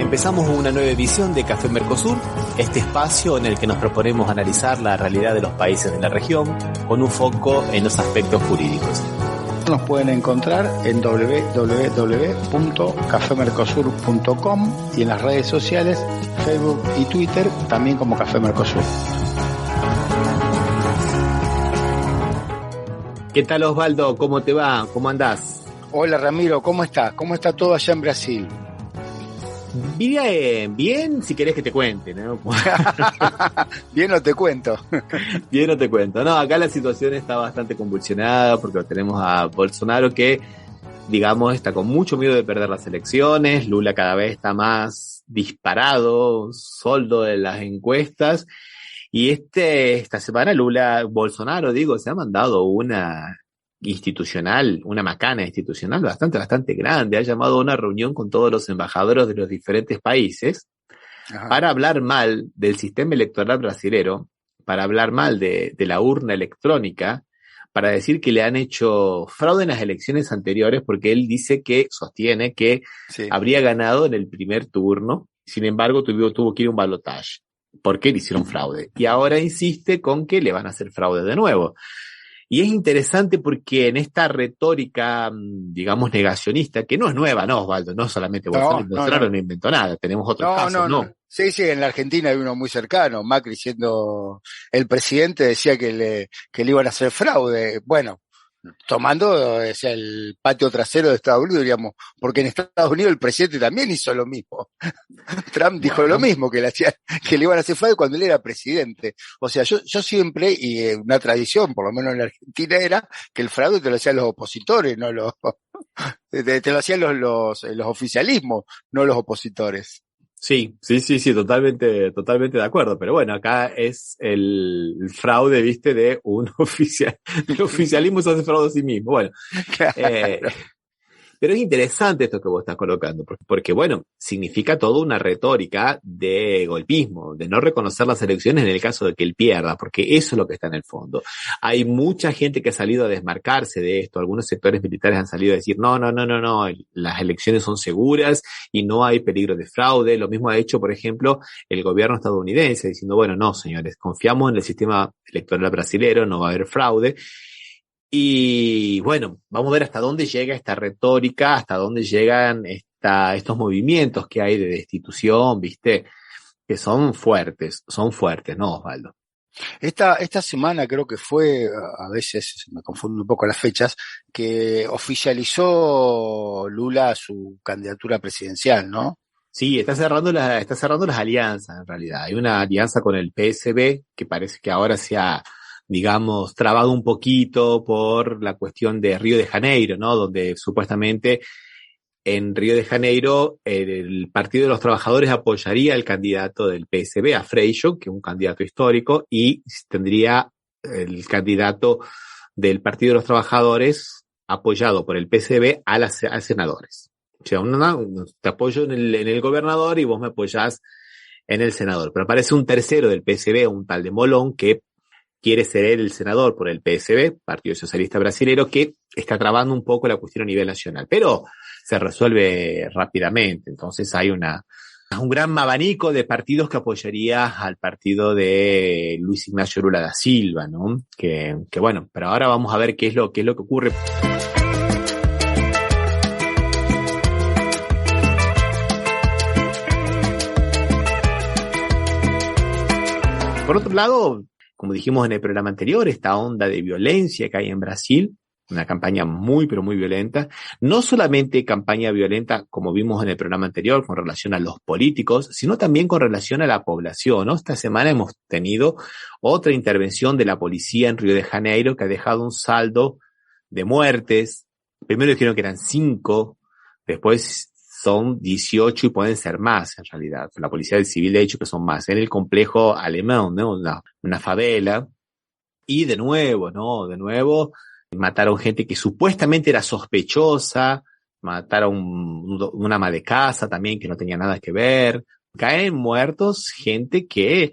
Empezamos una nueva edición de Café Mercosur, este espacio en el que nos proponemos analizar la realidad de los países de la región con un foco en los aspectos jurídicos. Nos pueden encontrar en www.cafemercosur.com y en las redes sociales, Facebook y Twitter, también como Café Mercosur. ¿Qué tal, Osvaldo? ¿Cómo te va? ¿Cómo andás? Hola, Ramiro, ¿cómo estás? ¿Cmo está todo allá en Brasil? Bien, si querés que te cuente, ¿no? Bien, no te cuento. Bien, no te cuento. No, acá la situación está bastante convulsionada porque tenemos a Bolsonaro que, digamos, está con mucho miedo de perder las elecciones. Lula cada vez está más disparado, soldo de las encuestas. Y esta semana Bolsonaro, se ha mandado una macana institucional bastante grande. Ha llamado a una reunión con todos los embajadores de los diferentes países. Ajá. Para hablar mal del sistema electoral brasilero, para hablar mal de la urna electrónica, para decir que le han hecho fraude en las elecciones anteriores, porque él sostiene que habría ganado en el primer turno, sin embargo tuvo que ir a un balotaje, porque le hicieron fraude. Y ahora insiste con que le van a hacer fraude de nuevo. Y es interesante porque en esta retórica, digamos, negacionista, que no es nueva, ¿no, Osvaldo? No solamente Bolsonaro no inventó nada, tenemos otros casos, ¿no? Sí, en la Argentina hay uno muy cercano, Macri siendo el presidente decía que le iban a hacer fraude. Bueno, tomando el patio trasero de Estados Unidos, diríamos, porque en Estados Unidos el presidente también hizo lo mismo. Trump dijo lo mismo, que le iban a hacer fraude cuando él era presidente. O sea, yo siempre, y una tradición, por lo menos en la Argentina, era que el fraude te lo hacían los opositores, no te lo hacían los oficialismos, no los opositores. Sí, totalmente de acuerdo, pero bueno, acá es el fraude, ¿viste? De un oficial, el oficialismo se hace fraude a sí mismo, bueno. Claro. Pero es interesante esto que vos estás colocando, porque bueno, significa toda una retórica de golpismo, de no reconocer las elecciones en el caso de que él pierda, porque eso es lo que está en el fondo. Hay mucha gente que ha salido a desmarcarse de esto, algunos sectores militares han salido a decir, no, las elecciones son seguras y no hay peligro de fraude. Lo mismo ha hecho, por ejemplo, el gobierno estadounidense, diciendo, bueno, no, señores, confiamos en el sistema electoral brasilero, no va a haber fraude. Y bueno, vamos a ver hasta dónde llega esta retórica, hasta dónde llegan estos movimientos que hay de destitución, ¿viste? Que son fuertes, ¿no, Osvaldo? Esta semana creo que fue, a veces me confundo un poco las fechas, que oficializó Lula su candidatura presidencial, ¿no? Sí, está cerrando las alianzas en realidad. Hay una alianza con el PSB que parece que ahora se ha, digamos, trabado un poquito por la cuestión de Río de Janeiro, ¿no? Donde supuestamente en Río de Janeiro el Partido de los Trabajadores apoyaría al candidato del PSB, a Freixo, que es un candidato histórico, y tendría el candidato del Partido de los Trabajadores apoyado por el PSB a senadores. O sea, te apoyo en el gobernador y vos me apoyás en el senador. Pero aparece un tercero del PSB, un tal de Molón, que quiere ser el senador por el PSB, Partido Socialista Brasilero, que está trabando un poco la cuestión a nivel nacional, pero se resuelve rápidamente. Entonces hay un gran abanico de partidos que apoyaría al partido de Luis Ignacio Lula da Silva, ¿no? Que bueno, pero ahora vamos a ver qué es lo que ocurre. Por otro lado, como dijimos en el programa anterior, esta onda de violencia que hay en Brasil, una campaña muy, pero muy violenta. No solamente campaña violenta, como vimos en el programa anterior, con relación a los políticos, sino también con relación a la población, ¿no? Esta semana hemos tenido otra intervención de la policía en Río de Janeiro que ha dejado un saldo de muertes. Primero dijeron que eran 5, después son 18 y pueden ser más en realidad. La policía civil ha dicho que son más. En el complejo alemán, ¿no? Una favela. Y de nuevo, mataron gente que supuestamente era sospechosa, mataron una ama de casa también que no tenía nada que ver. Caen muertos gente que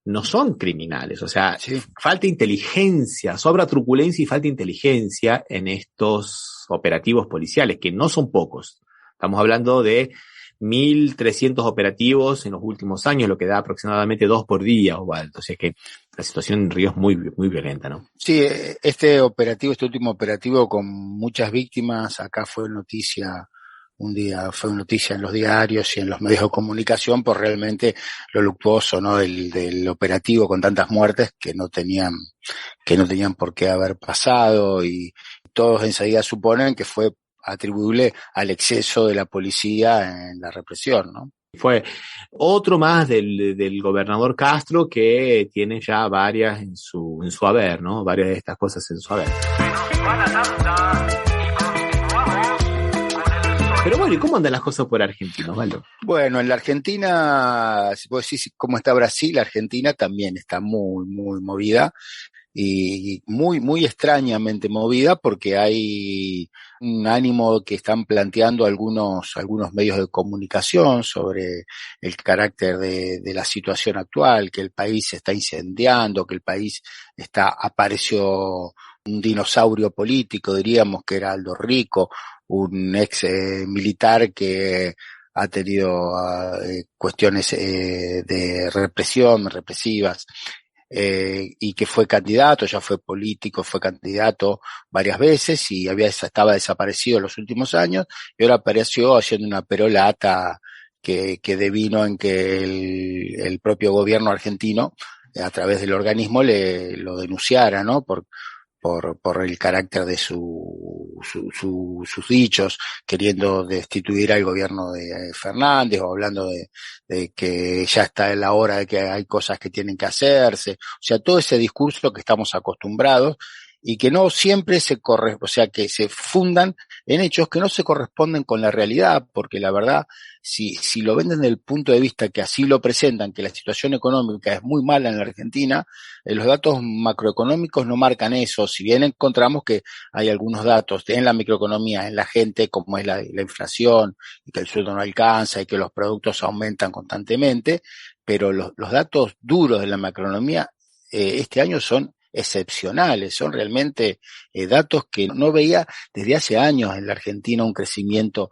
no son criminales. O sea, falta inteligencia, sobra truculencia y falta inteligencia en estos operativos policiales, que no son pocos. Estamos hablando de 1.300 operativos en los últimos años, lo que da aproximadamente 2 por día, Osvaldo. O sea que la situación en Río es muy, muy violenta, ¿no? Sí, este último operativo con muchas víctimas, acá fue noticia un día, fue noticia en los diarios y en los medios de comunicación por realmente lo luctuoso, ¿no? Del operativo con tantas muertes que no tenían por qué haber pasado, y todos enseguida suponen que fue atribuible al exceso de la policía en la represión, ¿no? Fue otro más del gobernador Castro, que tiene ya varias en su haber, ¿no? Varias de estas cosas en su haber. Pero bueno, ¿y cómo andan las cosas por Argentina, Osvaldo? Bueno, en la Argentina, si puedo decir cómo está Brasil, la Argentina también está muy, muy movida, y muy, muy extrañamente movida, porque hay un ánimo que están planteando algunos medios de comunicación sobre el carácter de la situación actual, que el país se está incendiando, que el país apareció un dinosaurio político, diríamos, que era Aldo Rico, un ex militar que ha tenido cuestiones de represivas, y que fue candidato, ya fue político, fue candidato varias veces y estaba desaparecido en los últimos años, y ahora apareció haciendo una perolata que devino en que el propio gobierno argentino, a través del organismo, lo denunciara, ¿no? Por el carácter de sus dichos, queriendo destituir al gobierno de Fernández, o hablando de que ya está en la hora de que hay cosas que tienen que hacerse. O sea, todo ese discurso que estamos acostumbrados y que no siempre o sea, que se fundan en hechos que no se corresponden con la realidad, porque la verdad, si lo ven desde el punto de vista que así lo presentan, que la situación económica es muy mala en la Argentina, los datos macroeconómicos no marcan eso. Si bien encontramos que hay algunos datos en la microeconomía, en la gente, como es la inflación, y que el sueldo no alcanza, y que los productos aumentan constantemente, pero los datos duros de la macroeconomía este año son excepcionales, son realmente datos que no veía desde hace años en la Argentina, un crecimiento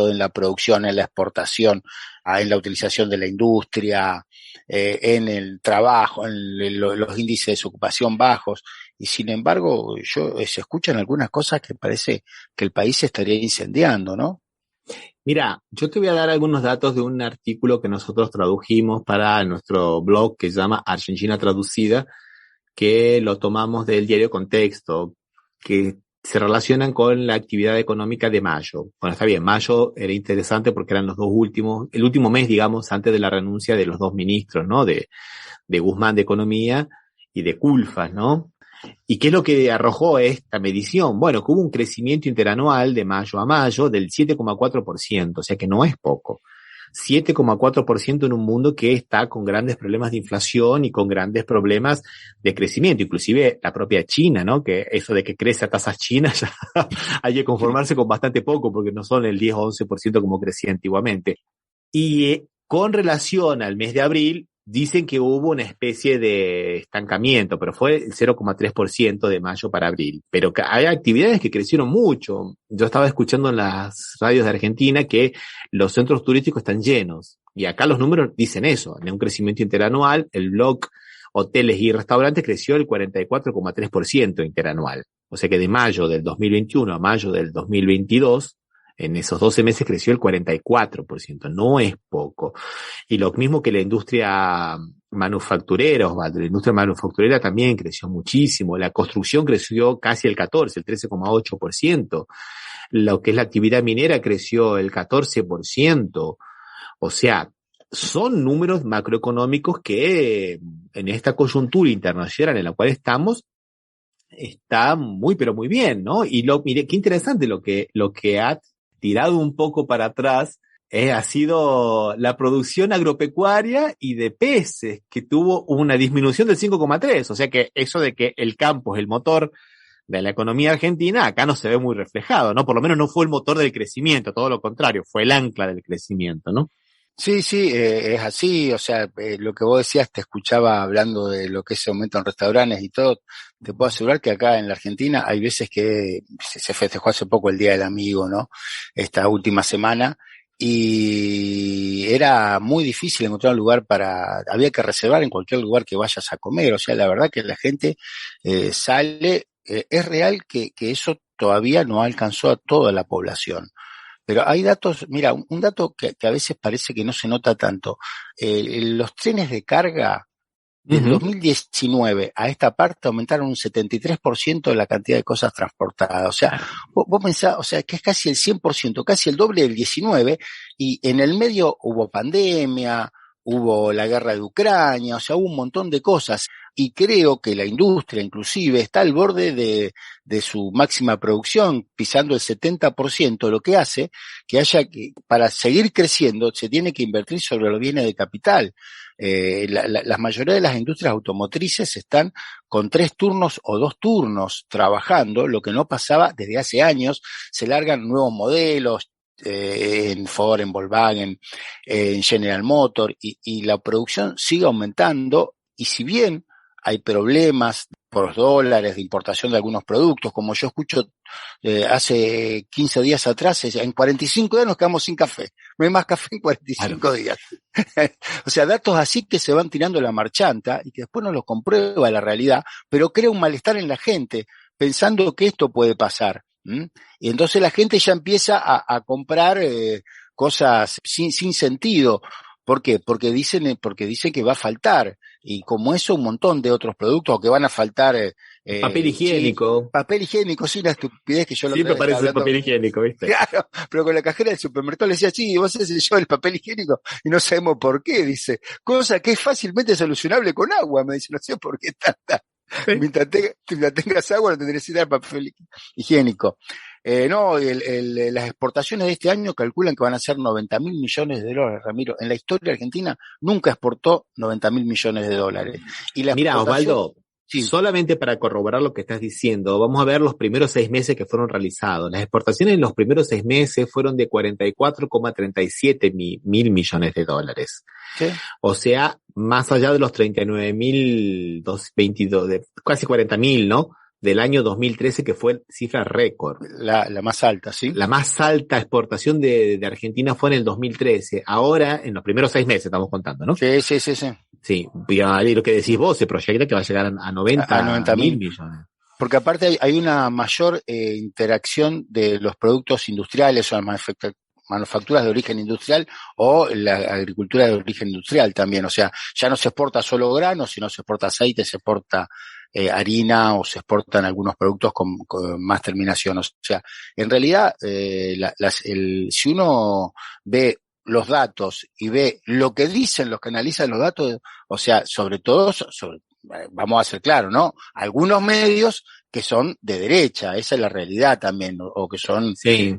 en la producción, en la exportación, en la utilización de la industria, en el trabajo, en los índices de desocupación bajos, y sin embargo se escuchan algunas cosas que parece que el país se estaría incendiando, ¿no? Mira, yo te voy a dar algunos datos de un artículo que nosotros tradujimos para nuestro blog, que se llama Argentina Traducida, que lo tomamos del diario Contexto, que se relacionan con la actividad económica de mayo. Bueno, está bien, mayo era interesante porque eran el último mes, digamos, antes de la renuncia de los dos ministros, ¿no? De Guzmán de Economía y de Culfas, ¿no? ¿Y qué es lo que arrojó esta medición? Bueno, que hubo un crecimiento interanual de mayo a mayo del 7,4%, o sea que no es poco. 7,4% en un mundo que está con grandes problemas de inflación y con grandes problemas de crecimiento, inclusive la propia China, ¿no? Que eso de que crece a tasas chinas, ya hay que conformarse con bastante poco, porque no son el 10 o 11% como crecía antiguamente. Y con relación al mes de abril, dicen que hubo una especie de estancamiento, pero fue el 0,3% de mayo para abril. Pero hay actividades que crecieron mucho. Yo estaba escuchando en las radios de Argentina que los centros turísticos están llenos. Y acá los números dicen eso, de un crecimiento interanual. El blog hoteles y restaurantes creció el 44,3% interanual. O sea que de mayo del 2021 a mayo del 2022, en esos 12 meses creció el 44%, no es poco. Y lo mismo que la industria manufacturera, Osvaldo, la industria manufacturera también creció muchísimo, la construcción creció casi el 14, el 13,8%, lo que es la actividad minera creció el 14%, o sea, son números macroeconómicos que en esta coyuntura internacional en la cual estamos, está muy, pero muy bien, ¿no? Y mire, qué interesante lo que ha tirado un poco para atrás, ha sido la producción agropecuaria y de peces, que tuvo una disminución del 5,3%. O sea que eso de que el campo es el motor de la economía argentina, acá no se ve muy reflejado, ¿no? Por lo menos no fue el motor del crecimiento, todo lo contrario, fue el ancla del crecimiento, ¿no? Sí, es así, o sea, lo que vos decías, te escuchaba hablando de lo que es aumento en restaurantes y todo, te puedo asegurar que acá en la Argentina hay veces que se festejó hace poco el Día del Amigo, ¿no? Esta última semana, y era muy difícil encontrar un lugar había que reservar en cualquier lugar que vayas a comer, o sea, la verdad que la gente sale, es real que eso todavía no alcanzó a toda la población. Pero hay datos, mira, un dato que a veces parece que no se nota tanto. Los trenes de carga del 2019 a esta parte aumentaron un 73% de la cantidad de cosas transportadas. O sea, vos pensás, o sea, que es casi el 100%, casi el doble del 19, y en el medio hubo pandemia, hubo la guerra de Ucrania, o sea, hubo un montón de cosas. Y creo que la industria inclusive está al borde de su máxima producción, pisando el 70%, lo que hace que haya que, para seguir creciendo, se tiene que invertir sobre los bienes de capital. La mayoría de las industrias automotrices están con 3 turnos o 2 turnos trabajando, lo que no pasaba desde hace años. Se largan nuevos modelos, en Ford, en Volkswagen, en General Motors, y la producción sigue aumentando, y si bien hay problemas por los dólares de importación de algunos productos, como yo escucho hace 15 días atrás, en 45 días nos quedamos sin café, no hay más café en 45 días. O sea, datos así que se van tirando la marchanta y que después no los comprueba la realidad, pero crea un malestar en la gente, pensando que esto puede pasar. Y entonces la gente ya empieza a comprar cosas sin sentido. ¿Por qué? Porque dicen que va a faltar, y como eso un montón de otros productos, o que van a faltar papel higiénico. Papel higiénico, sí, una estupidez que yo lo siempre parece el papel higiénico, ¿viste? Claro, pero con la cajera del supermercado le decía, sí, vos haces yo el papel higiénico, y no sabemos por qué, dice, cosa que es fácilmente solucionable con agua, me dice, no sé por qué tanta. Sí. Mientras tengas agua no te necesitas papel higiénico. No, las exportaciones de este año calculan que van a ser 90.000 millones de dólares, Ramiro. En la historia argentina nunca exportó 90.000 millones de dólares. Y mira, Osvaldo, sí, solamente para corroborar lo que estás diciendo, vamos a ver los primeros 6 meses que fueron realizados. Las exportaciones en los primeros 6 meses fueron de 44,37 mil millones de dólares. ¿Sí? O sea, más allá de los 39.022, casi 40.000, ¿no? Del año 2013, que fue cifra récord. La más alta, ¿sí? La más alta exportación de Argentina fue en el 2013. Ahora, en los primeros 6 meses estamos contando, ¿no? Sí. Sí, y lo que decís vos, se proyecta que va a llegar a 90.000 millones. Porque aparte hay una mayor interacción de los productos industriales o las manufacturas de origen industrial o la agricultura de origen industrial también. O sea, ya no se exporta solo grano, sino se exporta aceite, se exporta harina, o se exportan algunos productos con más terminación. O sea, en realidad, si uno ve los datos y ve lo que dicen los que analizan los datos, o sea, sobre todo, vamos a ser claros, ¿no? Algunos medios que son de derecha, esa es la realidad también, o que son... Sí,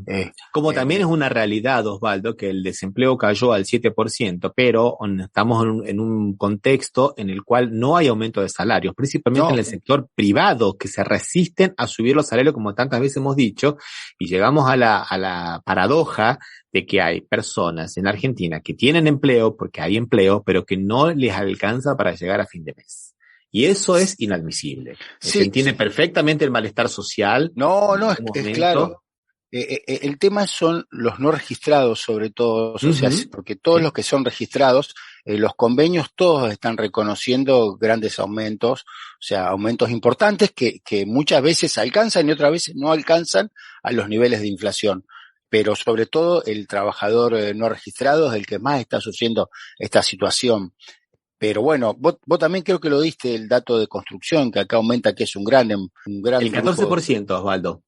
como también es una realidad, Osvaldo, que el desempleo cayó al 7%, pero estamos en un contexto en el cual no hay aumento de salarios, principalmente en el sector privado, que se resisten a subir los salarios, como tantas veces hemos dicho, y llegamos a la paradoja de que hay personas en Argentina que tienen empleo, porque hay empleo, pero que no les alcanza para llegar a fin de mes. Y eso es inadmisible. Sí, se entiende perfectamente el malestar social. No, es claro. El tema son los no registrados, sobre todo, o sea, porque todos los que son registrados, los convenios todos están reconociendo grandes aumentos, o sea, aumentos importantes que muchas veces alcanzan y otras veces no alcanzan a los niveles de inflación. Pero sobre todo el trabajador no registrado es el que más está sufriendo esta situación. Pero bueno, vos también creo que lo diste, el dato de construcción, que acá aumenta, que es un gran el 14%, Osvaldo.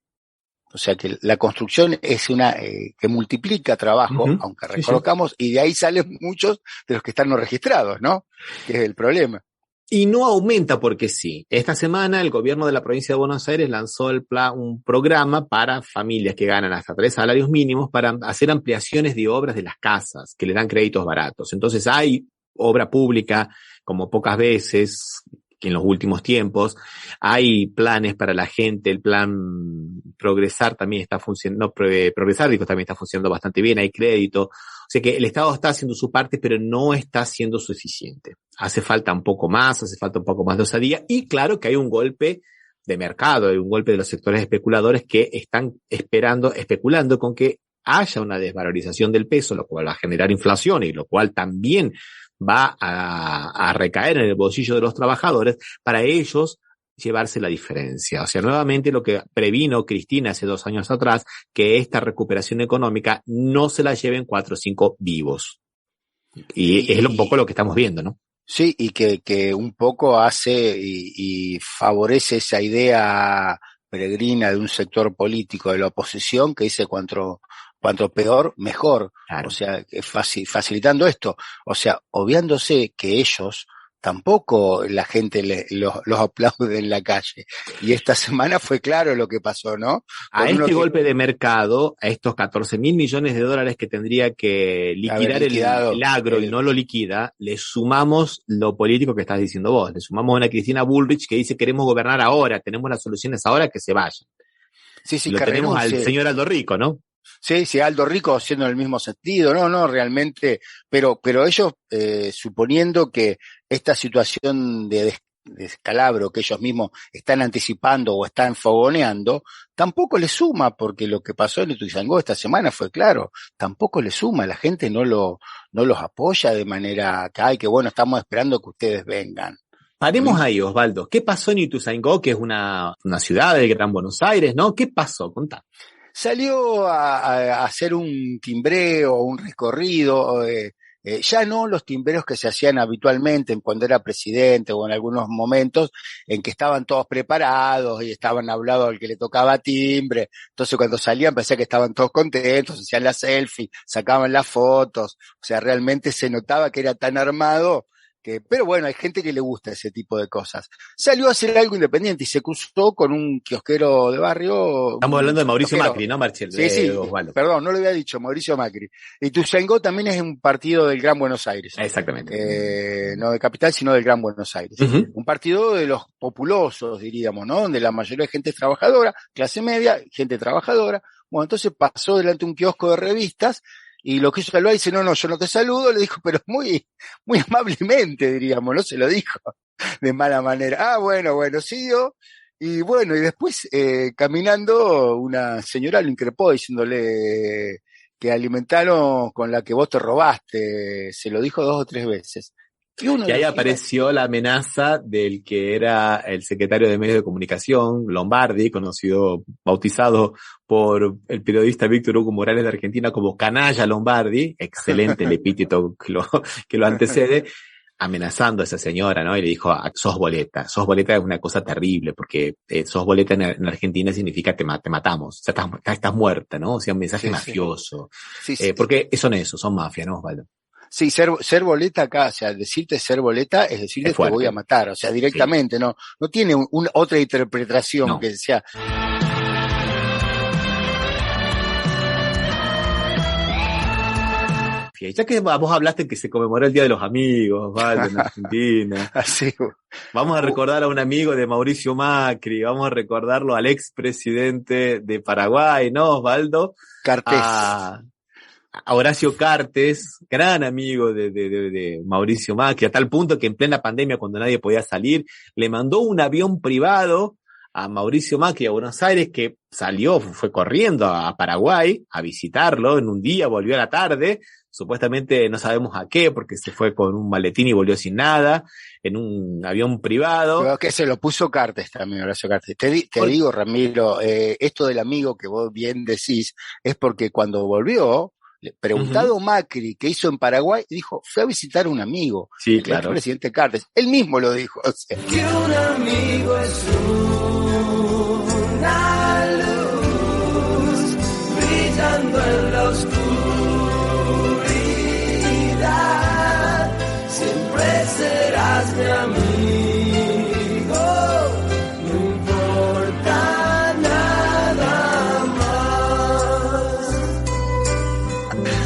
O sea que la construcción es una que multiplica trabajo, aunque reconozcamos, y de ahí salen muchos de los que están no registrados, ¿no? Que es el problema. Y no aumenta porque sí. Esta semana el gobierno de la provincia de Buenos Aires lanzó un programa para familias que ganan hasta 3 salarios mínimos para hacer ampliaciones de obras de las casas, que le dan créditos baratos. Entonces hay obra pública como pocas veces en los últimos tiempos, hay planes para la gente, el plan Progresar también está funcionando, Progresar también está funcionando bastante bien, hay crédito, o sea que el Estado está haciendo su parte, pero no está siendo suficiente. Hace falta un poco más de osadía, y claro que hay un golpe de mercado, hay un golpe de los sectores especuladores que están especulando con que haya una desvalorización del peso, lo cual va a generar inflación y lo cual también va a recaer en el bolsillo de los trabajadores, para ellos llevarse la diferencia. O sea, nuevamente lo que previno Cristina hace 2 años atrás, que esta recuperación económica no se la lleven 4 o 5 vivos. Y es un poco lo que estamos viendo, ¿no? Sí, y que un poco hace y favorece esa idea peregrina de un sector político de la oposición que dice cuanto peor, mejor. Claro. O sea, facilitando esto. O sea, obviándose que ellos tampoco la gente los aplaude en la calle. Y esta semana fue claro lo que pasó, ¿no? A este golpe de mercado, a estos 14.000 millones de dólares que tendría que liquidar el agro y no lo liquida, le sumamos lo político que estás diciendo vos. Le sumamos a una Cristina Bullrich que dice queremos gobernar ahora, tenemos las soluciones ahora, que se vayan. Sí, lo tenemos renuncie. Al señor Aldo Rico, ¿no? Sí, Aldo Rico haciendo en el mismo sentido, no, realmente, pero ellos, suponiendo que esta situación de descalabro que ellos mismos están anticipando o están fogoneando, tampoco le suma, porque lo que pasó en Ituzaingó esta semana fue claro, tampoco le suma, la gente no los apoya de manera que, ay, que bueno, estamos esperando que ustedes vengan. Paremos ahí, Osvaldo. ¿Qué pasó en Ituzaingó, que es una ciudad del Gran Buenos Aires, ¿no? ¿Qué pasó? Contá. Salió a hacer un timbreo, un recorrido, ya no los timbreos que se hacían habitualmente cuando era presidente o en algunos momentos en que estaban todos preparados y estaban hablados al que le tocaba timbre. Entonces cuando salían pensé que estaban todos contentos, hacían la selfie, sacaban las fotos. O sea, realmente se notaba que era tan armado. Pero bueno, hay gente que le gusta ese tipo de cosas. Salió a hacer algo independiente y se cruzó con un kiosquero de barrio. Estamos hablando de Mauricio Macri, ¿no, Marcel? Sí, Osvaldo. Perdón, no lo había dicho, Mauricio Macri. Y Ituzaingó también es un partido del Gran Buenos Aires. Exactamente. No de capital, sino del Gran Buenos Aires. Uh-huh. Un partido de los populosos, diríamos, ¿no? Donde la mayoría de gente es trabajadora, clase media, gente trabajadora. Bueno, entonces pasó delante de un kiosco de revistas. Y lo que hizo Alba dice, no, yo no te saludo, le dijo, pero muy amablemente, diríamos, no se lo dijo de mala manera. Bueno, siguió. Y bueno, y después, caminando, una señora lo increpó diciéndole que alimentaron con la que vos te robaste. Se lo dijo 2 o 3 veces. Y ahí apareció la amenaza del que era el secretario de Medios de Comunicación, Lombardi, bautizado por el periodista Víctor Hugo Morales de Argentina como Canalla Lombardi, excelente el epíteto que lo antecede, amenazando a esa señora, ¿no? Y le dijo, sos boleta es una cosa terrible, porque sos boleta en Argentina significa te matamos, o sea, estás muerta, ¿no? O sea, un mensaje mafioso. Sí. Porque son eso, son mafia, ¿no, Osvaldo? Sí, ser boleta acá, o sea, decirte ser boleta es decirte te voy a matar, o sea, directamente, sí. no tiene otra interpretación que sea. Ya que vos hablaste que se conmemoró el Día de los Amigos, ¿vale? En Argentina. Así. Vamos a recordar a un amigo de Mauricio Macri, vamos a recordarlo al expresidente de Paraguay, ¿no, Osvaldo? Cartes. A Horacio Cartes, gran amigo de Mauricio Macri, a tal punto que en plena pandemia, cuando nadie podía salir, le mandó un avión privado a Mauricio Macri a Buenos Aires, que fue corriendo a Paraguay a visitarlo en un día, volvió a la tarde, supuestamente no sabemos a qué, porque se fue con un maletín y volvió sin nada, en un avión privado. Pero que se lo puso Cartes también, Horacio Cartes. Te digo, Ramiro, esto del amigo que vos bien decís, es porque cuando volvió, preguntado Macri qué hizo en Paraguay, dijo, fue a visitar a un amigo. Sí, claro. El presidente Cartes. Él mismo lo dijo. O sea. Que un amigo es una luz brillando en la oscuridad. Siempre serás mi amigo.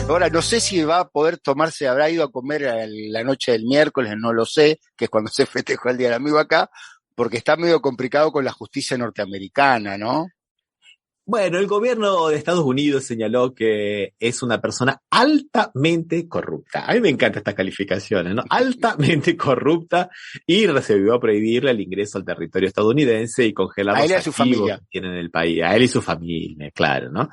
Ahora, no sé si va a poder tomarse, habrá ido a comer la noche del miércoles, no lo sé, que es cuando se festejó el Día del Amigo acá, porque está medio complicado con la justicia norteamericana, ¿no? Bueno, el gobierno de Estados Unidos señaló que es una persona altamente corrupta. A mí me encantan estas calificaciones, ¿no? Altamente corrupta, y recibió a prohibirle el ingreso al territorio estadounidense y congelar los activos que tienen en el país. A él y su familia, claro, ¿no?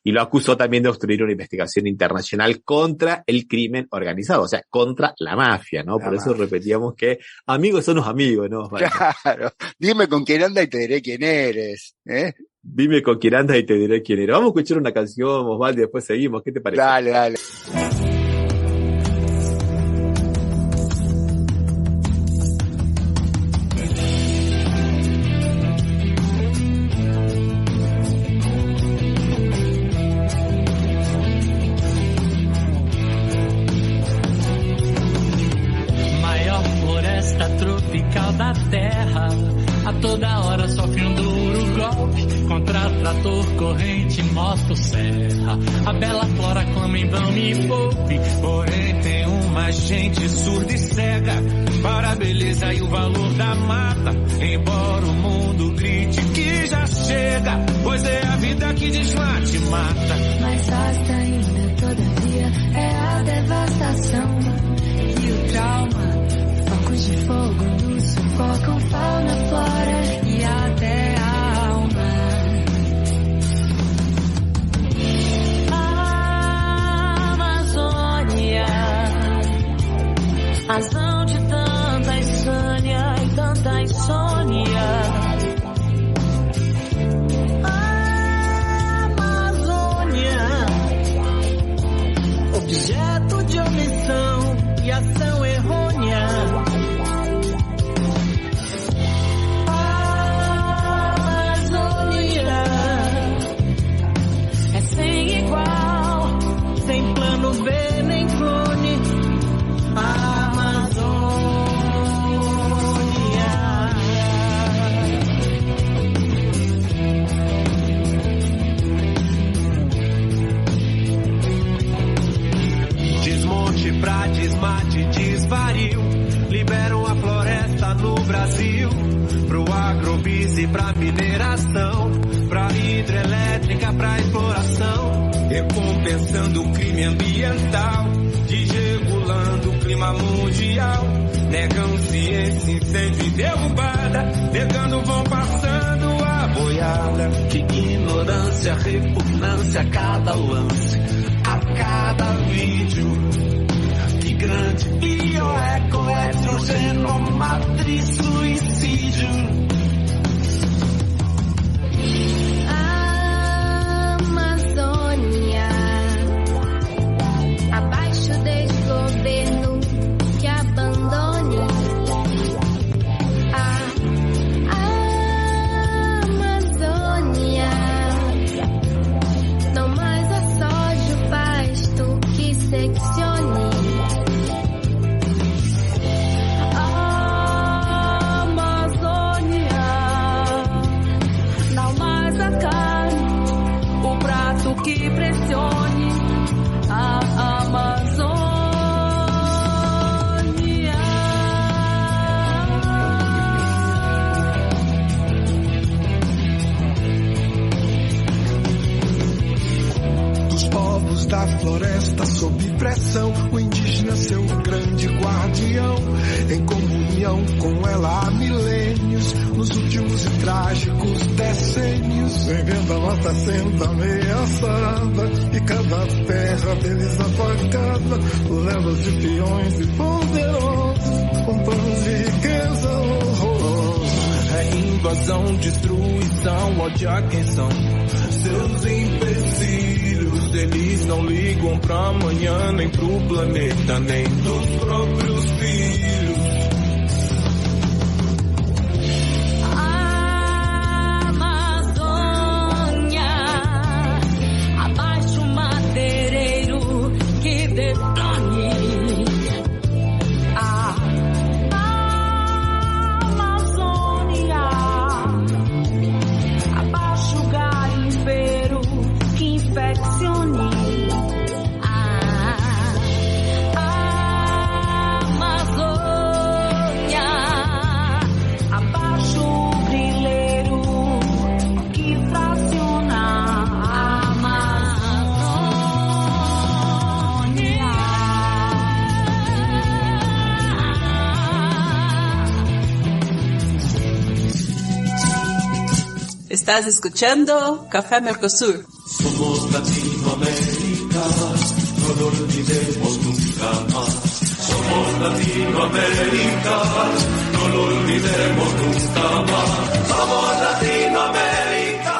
Y lo acusó también de obstruir una investigación internacional contra el crimen organizado, o sea, contra la mafia, ¿no? Por eso repetíamos que amigos son los amigos, ¿no? Claro, dime con quién anda y te diré quién eres, ¿eh? Dime con quién andas y te diré quién eres. Vamos a escuchar una canción, Osvaldo, y después seguimos, ¿qué te parece? Dale. Da terra, a toda hora sofre duro golpe contra trator, corrente, moto, serra. A bela flora clama em vão me poupe, porém tem uma gente surda e cega para a beleza e o valor da mata. Embora o mundo grite que já chega, pois é a vida que desmate e mata. Mais vasta ainda, todavia, é a devastação e o trauma. Focos de fogo nos sufocam fauna, flora e até a alma. A Amazônia, razão de tanta insânia e tanta insônia. A Amazônia, objeto de omissão e ação errônea. Sem plano B nem clone, a Amazônia. Desmonte pra desmate, desvario, liberam a floresta no Brasil, pro agrobis e pra mineração, pra hidrelétrica, pra exploração, recompensando o crime ambiental, desregulando o clima mundial, negam ciência, incêndio e derrubada, negando vão passando a boiada. Que ignorância, repugnância a cada lance, a cada vídeo. Que grande bioeco, heterogenomatriz, suicídio. Que pressione a Amazônia. Dos povos da floresta sob pressão, o indígena seu grande guardião, em comunhão com ela há milênios, nos últimos e trágicos decênios, vivendo a nossa senda ameaçada e cada terra deles apagada, lendas de peões e poderosos, com planos de riqueza horrorosos. É invasão, destruição, ódio a quem são seus empecilhos. Eles não ligam pra amanhã, nem pro planeta, nem dos próprios filhos. Estás escuchando Café Mercosur. Somos Latinoamérica, no lo olvidemos nunca más. Somos Latinoamérica, no lo olvidemos nunca más. Somos Latinoamérica.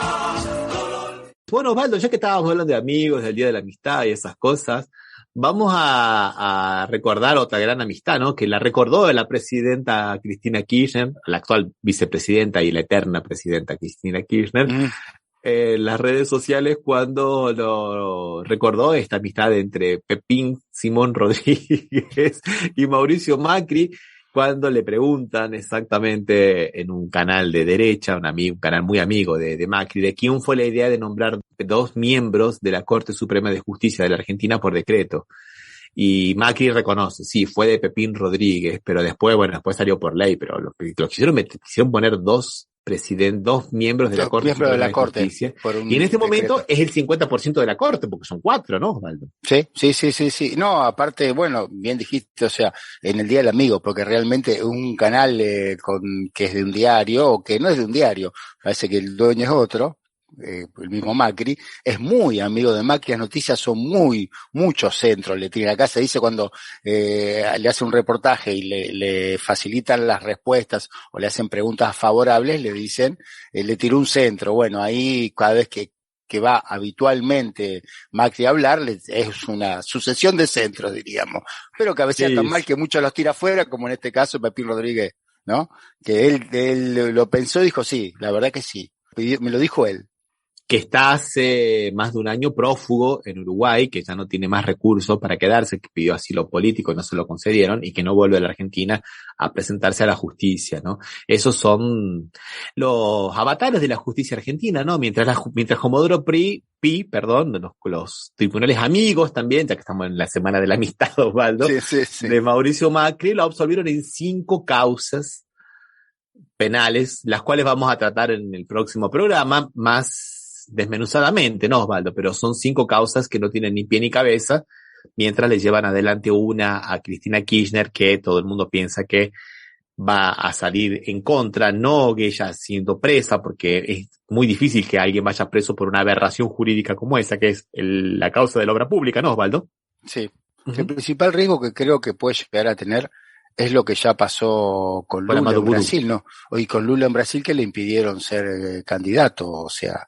Bueno, Osvaldo, ya que estábamos hablando de amigos, del Día de la Amistad y esas cosas, vamos a recordar otra gran amistad, ¿no? Que la recordó la presidenta Cristina Kirchner, la actual vicepresidenta y la eterna presidenta Cristina Kirchner, las redes sociales cuando lo recordó esta amistad entre Pepín Simón Rodríguez y Mauricio Macri, cuando le preguntan exactamente en un canal de derecha, un canal muy amigo de Macri, de quién fue la idea de nombrar 2 miembros de la Corte Suprema de Justicia de la Argentina por decreto. Y Macri reconoce, sí, fue de Pepín Rodríguez, pero después salió por ley, pero lo quisieron poner 2 miembros de la Corte Suprema de Justicia. Y en este momento es el 50% de la Corte, porque son 4, ¿no, Osvaldo? Sí. No, aparte, bueno, bien dijiste, o sea, en el Día del Amigo, porque realmente un canal que es de un diario, o que no es de un diario, parece que el dueño es otro, el mismo Macri, es muy amigo de Macri, las noticias son muchos centros, le tiran acá, se dice cuando le hace un reportaje y le facilitan las respuestas o le hacen preguntas favorables, le dicen, le tiró un centro. Bueno, ahí cada vez que va habitualmente Macri a hablar, es una sucesión de centros, diríamos, pero que a veces tan mal que muchos los tira afuera, como en este caso Pepín Rodríguez, ¿no? Que él lo pensó y dijo, sí, la verdad que sí, me lo dijo él. Que está hace más de un año prófugo en Uruguay, que ya no tiene más recursos para quedarse, que pidió asilo político y no se lo concedieron, y que no vuelve a la Argentina a presentarse a la justicia, ¿no? Esos son los avatares de la justicia argentina, ¿no? Mientras Comodoro Pi, los tribunales amigos también, ya que estamos en la semana de la amistad, Osvaldo, sí. De Mauricio Macri, lo absolvieron en 5 causas penales, las cuales vamos a tratar en el próximo programa, más desmenuzadamente, ¿no, Osvaldo? Pero son 5 causas que no tienen ni pie ni cabeza, mientras le llevan adelante una a Cristina Kirchner, que todo el mundo piensa que va a salir en contra, no que ella siendo presa, porque es muy difícil que alguien vaya preso por una aberración jurídica como esa, que es la causa de la obra pública, ¿no, Osvaldo? Sí. El principal riesgo que creo que puede llegar a tener es lo que ya pasó con Lula en Brasil, ¿no? Y con Lula en Brasil, que le impidieron ser candidato, o sea.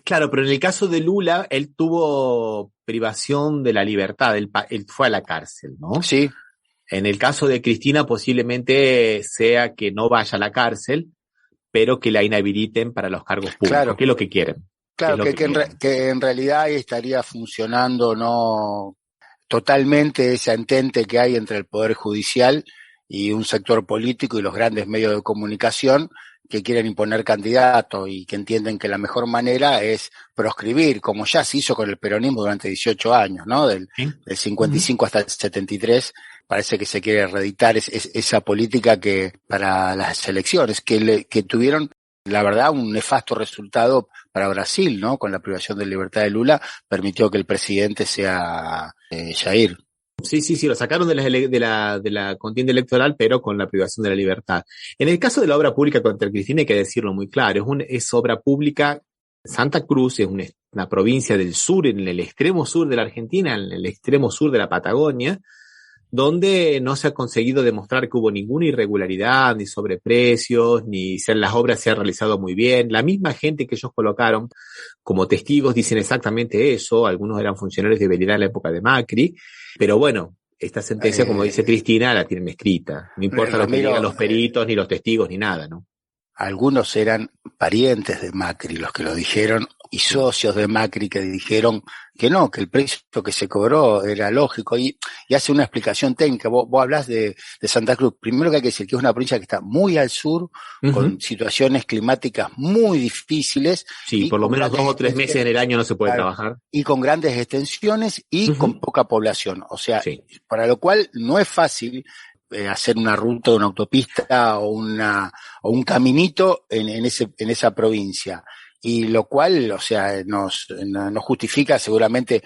Claro, pero en el caso de Lula, él tuvo privación de la libertad, él fue a la cárcel, ¿no? Sí. En el caso de Cristina, posiblemente sea que no vaya a la cárcel, pero que la inhabiliten para los cargos públicos, claro. Que es lo que quieren. Claro, que en realidad ahí estaría funcionando no totalmente ese entente que hay entre el Poder Judicial y un sector político y los grandes medios de comunicación que quieren imponer candidatos y que entienden que la mejor manera es proscribir, como ya se hizo con el peronismo durante 18 años, ¿no? Del 55 hasta el 73, parece que se quiere reeditar esa política que para las elecciones, que tuvieron, la verdad, un nefasto resultado para Brasil, ¿no? Con la privación de libertad de Lula, permitió que el presidente sea Jair. Sí, lo sacaron de la contienda electoral, pero con la privación de la libertad. En el caso de la obra pública contra Cristina hay que decirlo muy claro, es obra pública. Santa Cruz es una provincia del sur, en el extremo sur de la Argentina, en el extremo sur de la Patagonia, donde no se ha conseguido demostrar que hubo ninguna irregularidad, ni sobreprecios, ni las obras se han realizado muy bien. La misma gente que ellos colocaron como testigos dicen exactamente eso, algunos eran funcionarios de Belirá en la época de Macri, pero bueno, esta sentencia, como dice Cristina, la tienen escrita. No importa lo que digan los peritos, ni los testigos, ni nada, ¿no? Algunos eran parientes de Macri los que lo dijeron y socios de Macri que dijeron que no, que el precio que se cobró era lógico y hace una explicación técnica. Vos hablás de Santa Cruz. Primero que hay que decir que es una provincia que está muy al sur, con situaciones climáticas muy difíciles. Sí, por lo menos 2 o 3 meses en el año no se puede trabajar. Y con grandes extensiones y con poca población. O sea, para lo cual no es fácil hacer una ruta, una autopista o un caminito en esa provincia. Y lo cual, o sea, nos justifica seguramente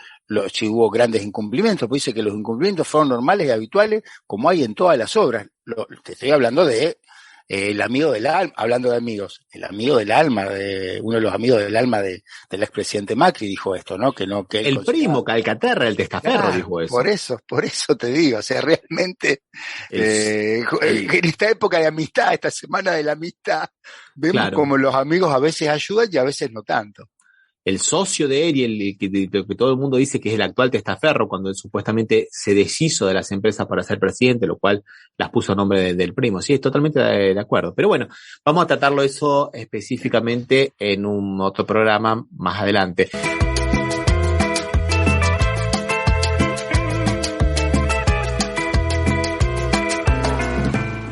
si hubo grandes incumplimientos, pues dice que los incumplimientos fueron normales y habituales, como hay en todas las obras. Te estoy hablando de el amigo del alma, hablando de amigos, el amigo del alma, uno de los amigos del alma del expresidente Macri dijo esto, ¿no? Que él el primo Calcaterra, el testaferro, dijo eso. Por eso te digo, o sea, realmente en esta época de amistad, esta semana de la amistad, vemos como los amigos a veces ayudan y a veces no tanto. El socio de él y que todo el mundo dice que es el actual testaferro, cuando él supuestamente se deshizo de las empresas para ser presidente, lo cual las puso a nombre del primo. Sí, es totalmente de acuerdo. Pero bueno, vamos a tratarlo eso específicamente en un otro programa más adelante.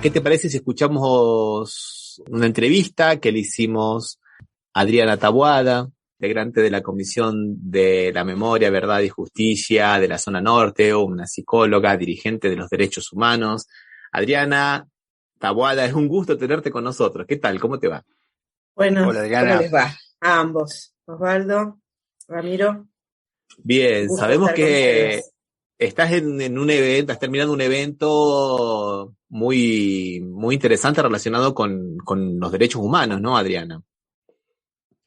¿Qué te parece si escuchamos una entrevista que le hicimos a Adriana Taboada, integrante de la Comisión de la Memoria, Verdad y Justicia de la Zona Norte, una psicóloga, dirigente de los derechos humanos? Adriana Taboada, es un gusto tenerte con nosotros. ¿Qué tal? ¿Cómo te va? Bueno, hola, Adriana. ¿cómo les va? A ambos. Osvaldo, Ramiro. Bien, sabemos que estás en un evento, estás terminando un evento muy, muy interesante relacionado con los derechos humanos, ¿no, Adriana?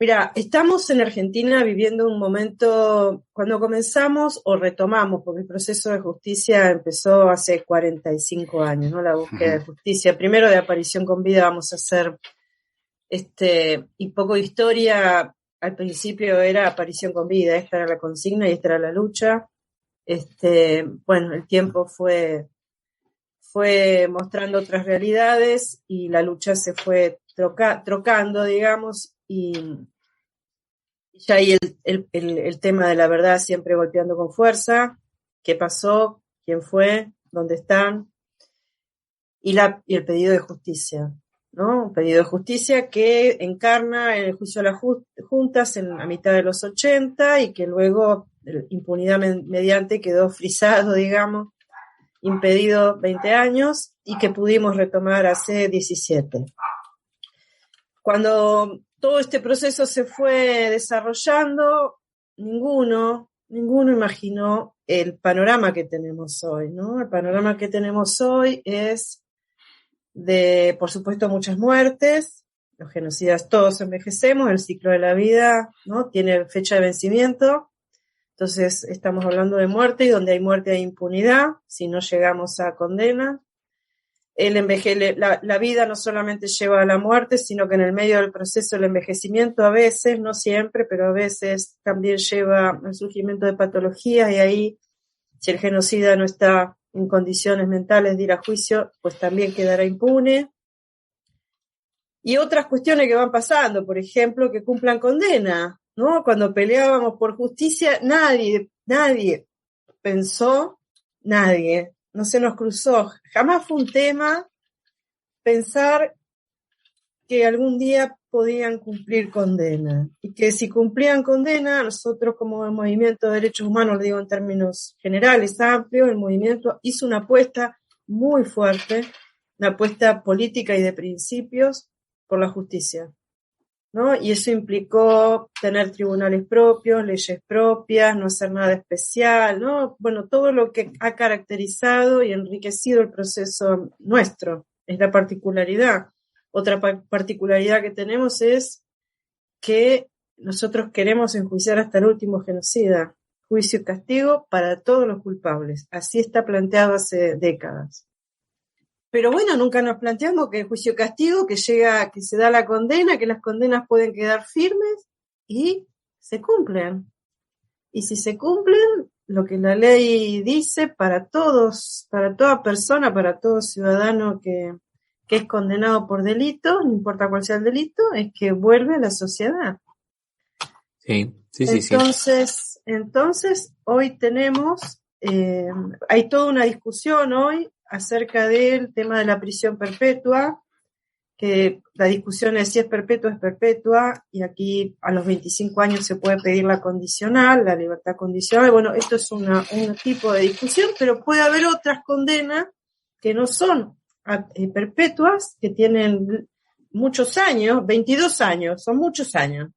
Mira, estamos en Argentina viviendo un momento, cuando comenzamos o retomamos, porque el proceso de justicia empezó hace 45 años, ¿no? La búsqueda de justicia. Primero de aparición con vida vamos a hacer, y poco de historia. Al principio era aparición con vida, esta era la consigna y esta era la lucha. Bueno, el tiempo fue mostrando otras realidades y la lucha se fue trocando, digamos, y ya ahí el tema de la verdad siempre golpeando con fuerza. ¿Qué pasó? ¿Quién fue? ¿Dónde están? Y el pedido de justicia, ¿no? Un pedido de justicia que encarna en el juicio de las juntas a mitad de los 80 y que luego, impunidad mediante, quedó frisado, digamos, impedido 20 años y que pudimos retomar hace 17. Cuando todo este proceso se fue desarrollando, ninguno imaginó el panorama que tenemos hoy, ¿no? El panorama que tenemos hoy es de, por supuesto, muchas muertes. Los genocidas todos envejecemos, el ciclo de la vida, ¿no? Tiene fecha de vencimiento. Entonces estamos hablando de muerte, y donde hay muerte hay impunidad, si no llegamos a condena. La vida no solamente lleva a la muerte, sino que en el medio del proceso del envejecimiento a veces, no siempre, pero a veces también lleva al surgimiento de patologías, y ahí, si el genocida no está en condiciones mentales de ir a juicio, pues también quedará impune. Y otras cuestiones que van pasando, por ejemplo, que cumplan condena, ¿no? Cuando peleábamos por justicia, nadie pensó, no se nos cruzó, jamás fue un tema pensar que algún día podían cumplir condena, y que si cumplían condena, nosotros como movimiento de derechos humanos, lo digo en términos generales, amplios, el movimiento hizo una apuesta muy fuerte, una apuesta política y de principios por la justicia, ¿no? Y eso implicó tener tribunales propios, leyes propias, no hacer nada especial, ¿no? Bueno, todo lo que ha caracterizado y enriquecido el proceso nuestro, es la particularidad. Otra particularidad que tenemos es que nosotros queremos enjuiciar hasta el último genocida, juicio y castigo para todos los culpables. Así está planteado hace décadas. Pero bueno, nunca nos planteamos que el juicio castigo, que se da la condena, que las condenas pueden quedar firmes y se cumplen. Y si se cumplen, lo que la ley dice para todos, para toda persona, para todo ciudadano que es condenado por delito, no importa cuál sea el delito, es que vuelve a la sociedad. Sí. Entonces, hoy tenemos, hay toda una discusión hoy acerca del tema de la prisión perpetua, que la discusión es si es perpetua, y aquí a los 25 años se puede pedir la condicional, la libertad condicional. Bueno, esto es un tipo de discusión, pero puede haber otras condenas que no son perpetuas, que tienen muchos años, 22 años, son muchos años.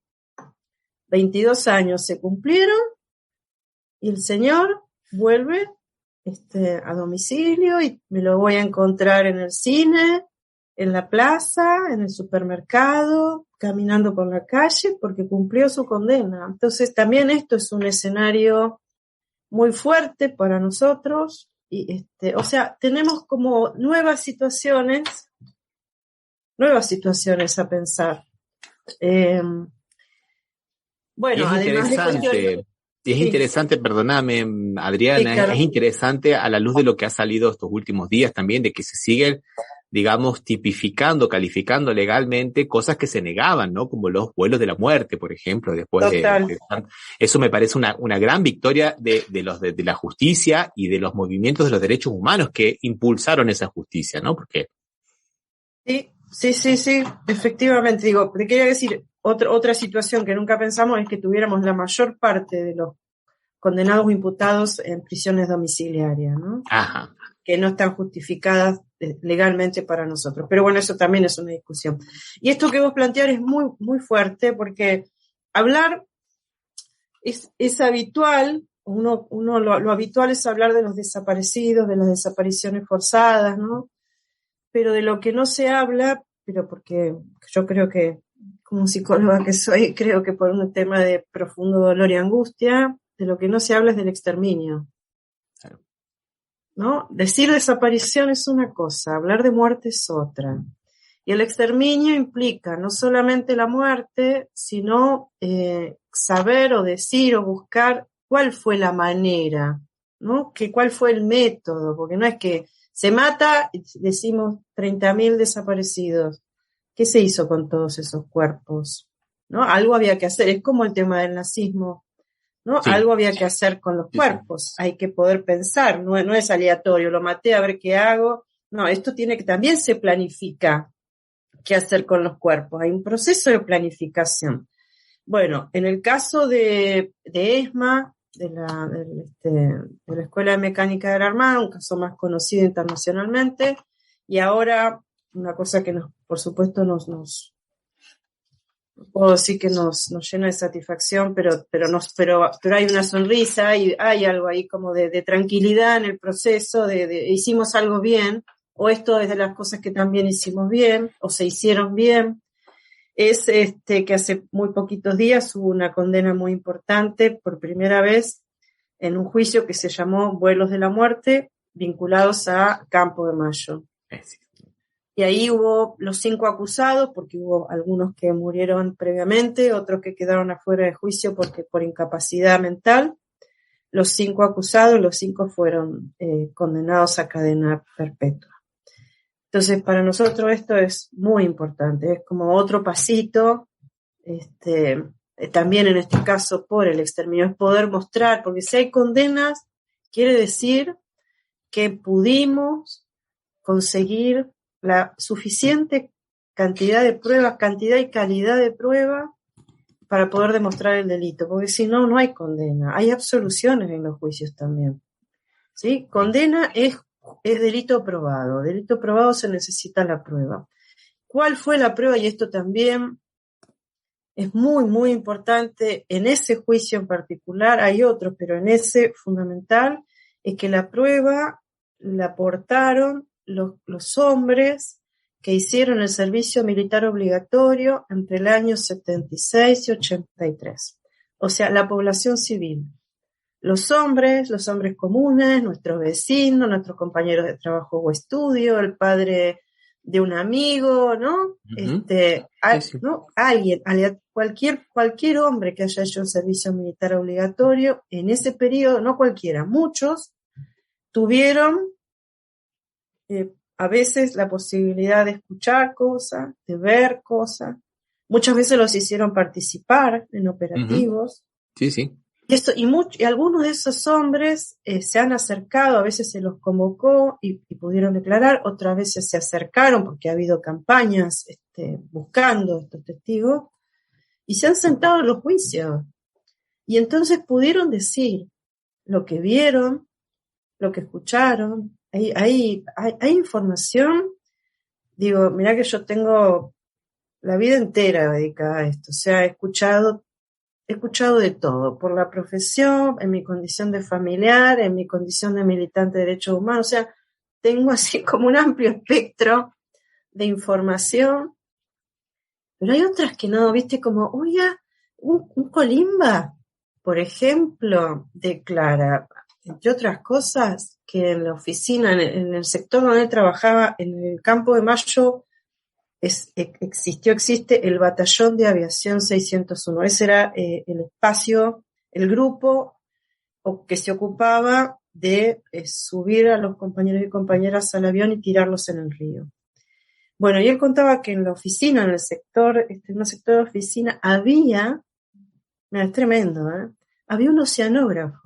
22 años se cumplieron y el señor vuelve a domicilio, y me lo voy a encontrar en el cine, en la plaza, en el supermercado, caminando por la calle, porque cumplió su condena. Entonces también esto es un escenario muy fuerte para nosotros, y o sea, tenemos como nuevas situaciones a pensar. Bueno, Y es además de cuestiones. interesante, y es Sí. interesante, perdóname, Adriana, Sí, claro. es interesante a la luz de lo que ha salido estos últimos días también, de que se siguen, digamos, tipificando, calificando legalmente cosas que se negaban, ¿no? Como los vuelos de la muerte, por ejemplo, después Total. eso me parece una gran victoria de la justicia y de los movimientos de los derechos humanos que impulsaron esa justicia, ¿no? Porque Sí, efectivamente. Digo, te quería decir, otra situación que nunca pensamos es que tuviéramos la mayor parte de los condenados o imputados en prisiones domiciliarias, ¿no? ajá, Que no están justificadas legalmente para nosotros. Pero bueno, eso también es una discusión. Y esto que vos plantear es muy, muy fuerte, porque hablar es habitual, lo habitual es hablar de los desaparecidos, de las desapariciones forzadas, ¿no? Pero de lo que no se habla, pero porque yo creo que, como psicóloga que soy, creo que por un tema de profundo dolor y angustia, de lo que no se habla es del exterminio. Claro. ¿No? Decir desaparición es una cosa, hablar de muerte es otra. Y el exterminio implica no solamente la muerte, sino saber o decir o buscar cuál fue la manera, ¿no? Cuál fue el método, porque no es que se mata y decimos 30.000 desaparecidos. ¿Qué se hizo con todos esos cuerpos? ¿No? Algo había que hacer, es como el tema del nazismo, ¿no? Sí. Algo había que hacer con los cuerpos, hay que poder pensar, no es aleatorio, lo maté a ver qué hago. No, esto tiene que, también se planifica qué hacer con los cuerpos, hay un proceso de planificación. Bueno, en el caso de ESMA, de la Escuela de Mecánica de la Armada, un caso más conocido internacionalmente, y ahora una cosa que por supuesto no puedo decir que nos llena de satisfacción, pero hay una sonrisa y hay algo ahí como de tranquilidad en el proceso, de hicimos algo bien, o esto es de las cosas que también hicimos bien, o se hicieron bien. Es que hace muy poquitos días hubo una condena muy importante por primera vez en un juicio que se llamó Vuelos de la Muerte, vinculados a Campo de Mayo. Y ahí hubo los 5 acusados, porque hubo algunos que murieron previamente, otros que quedaron afuera de juicio por incapacidad mental. Los 5 acusados, los 5 fueron condenados a cadena perpetua. Entonces, para nosotros esto es muy importante, es como otro pasito, también en este caso por el exterminio, es poder mostrar, porque si hay condenas, quiere decir que pudimos conseguir la suficiente cantidad de pruebas, cantidad y calidad de pruebas para poder demostrar el delito, porque si no, no hay condena, hay absoluciones en los juicios también, ¿sí? Condena es delito probado se necesita la prueba. ¿Cuál fue la prueba? Y esto también es muy, muy importante en ese juicio en particular, hay otros, pero en ese fundamental, es que la prueba la aportaron los hombres que hicieron el servicio militar obligatorio entre el año 76 y 83. O sea, la población civil. Los hombres comunes, nuestros vecinos, nuestros compañeros de trabajo o estudio, el padre de un amigo, ¿no? Uh-huh. Sí. ¿No? Alguien, cualquier hombre que haya hecho el servicio militar obligatorio, en ese periodo, no cualquiera, muchos tuvieron a veces la posibilidad de escuchar cosas, de ver cosas, muchas veces los hicieron participar en operativos. Uh-huh. Sí. Y algunos de esos hombres se han acercado, a veces se los convocó y pudieron declarar, otras veces se acercaron porque ha habido campañas buscando estos testigos y se han sentado en los juicios. Y entonces pudieron decir lo que vieron, lo que escucharon. Hay información, digo, mirá que yo tengo la vida entera dedicada a esto, o sea, he escuchado de todo, por la profesión, en mi condición de familiar, en mi condición de militante de derechos humanos, o sea, tengo así como un amplio espectro de información, pero hay otras que no, viste, como, oiga, un colimba, por ejemplo, declara, entre otras cosas, que en la oficina, en el sector donde él trabajaba, en el Campo de Mayo, existe el Batallón de Aviación 601. Ese era el espacio, el grupo que se ocupaba de subir a los compañeros y compañeras al avión y tirarlos en el río. Bueno, y él contaba que en la oficina, en el sector, en un sector de oficina, había, mira, es tremendo, había un oceanógrafo.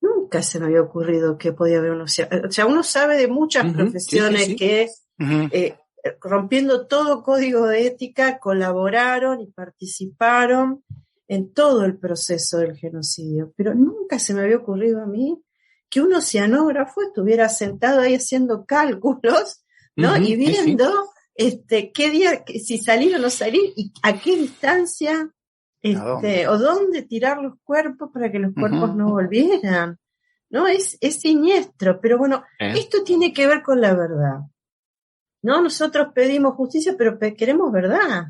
Nunca se me había ocurrido que podía haber un oceanógrafo. O sea, uno sabe de muchas profesiones sí. que, rompiendo todo código de ética, colaboraron y participaron en todo el proceso del genocidio. Pero nunca se me había ocurrido a mí que un oceanógrafo estuviera sentado ahí haciendo cálculos, ¿no? Y viendo qué día, si salir o no salir, y a qué distancia, o dónde tirar los cuerpos para que los cuerpos no volvieran. ¿No? Es siniestro, pero bueno, esto tiene que ver con la verdad. ¿No? Nosotros pedimos justicia, pero queremos verdad.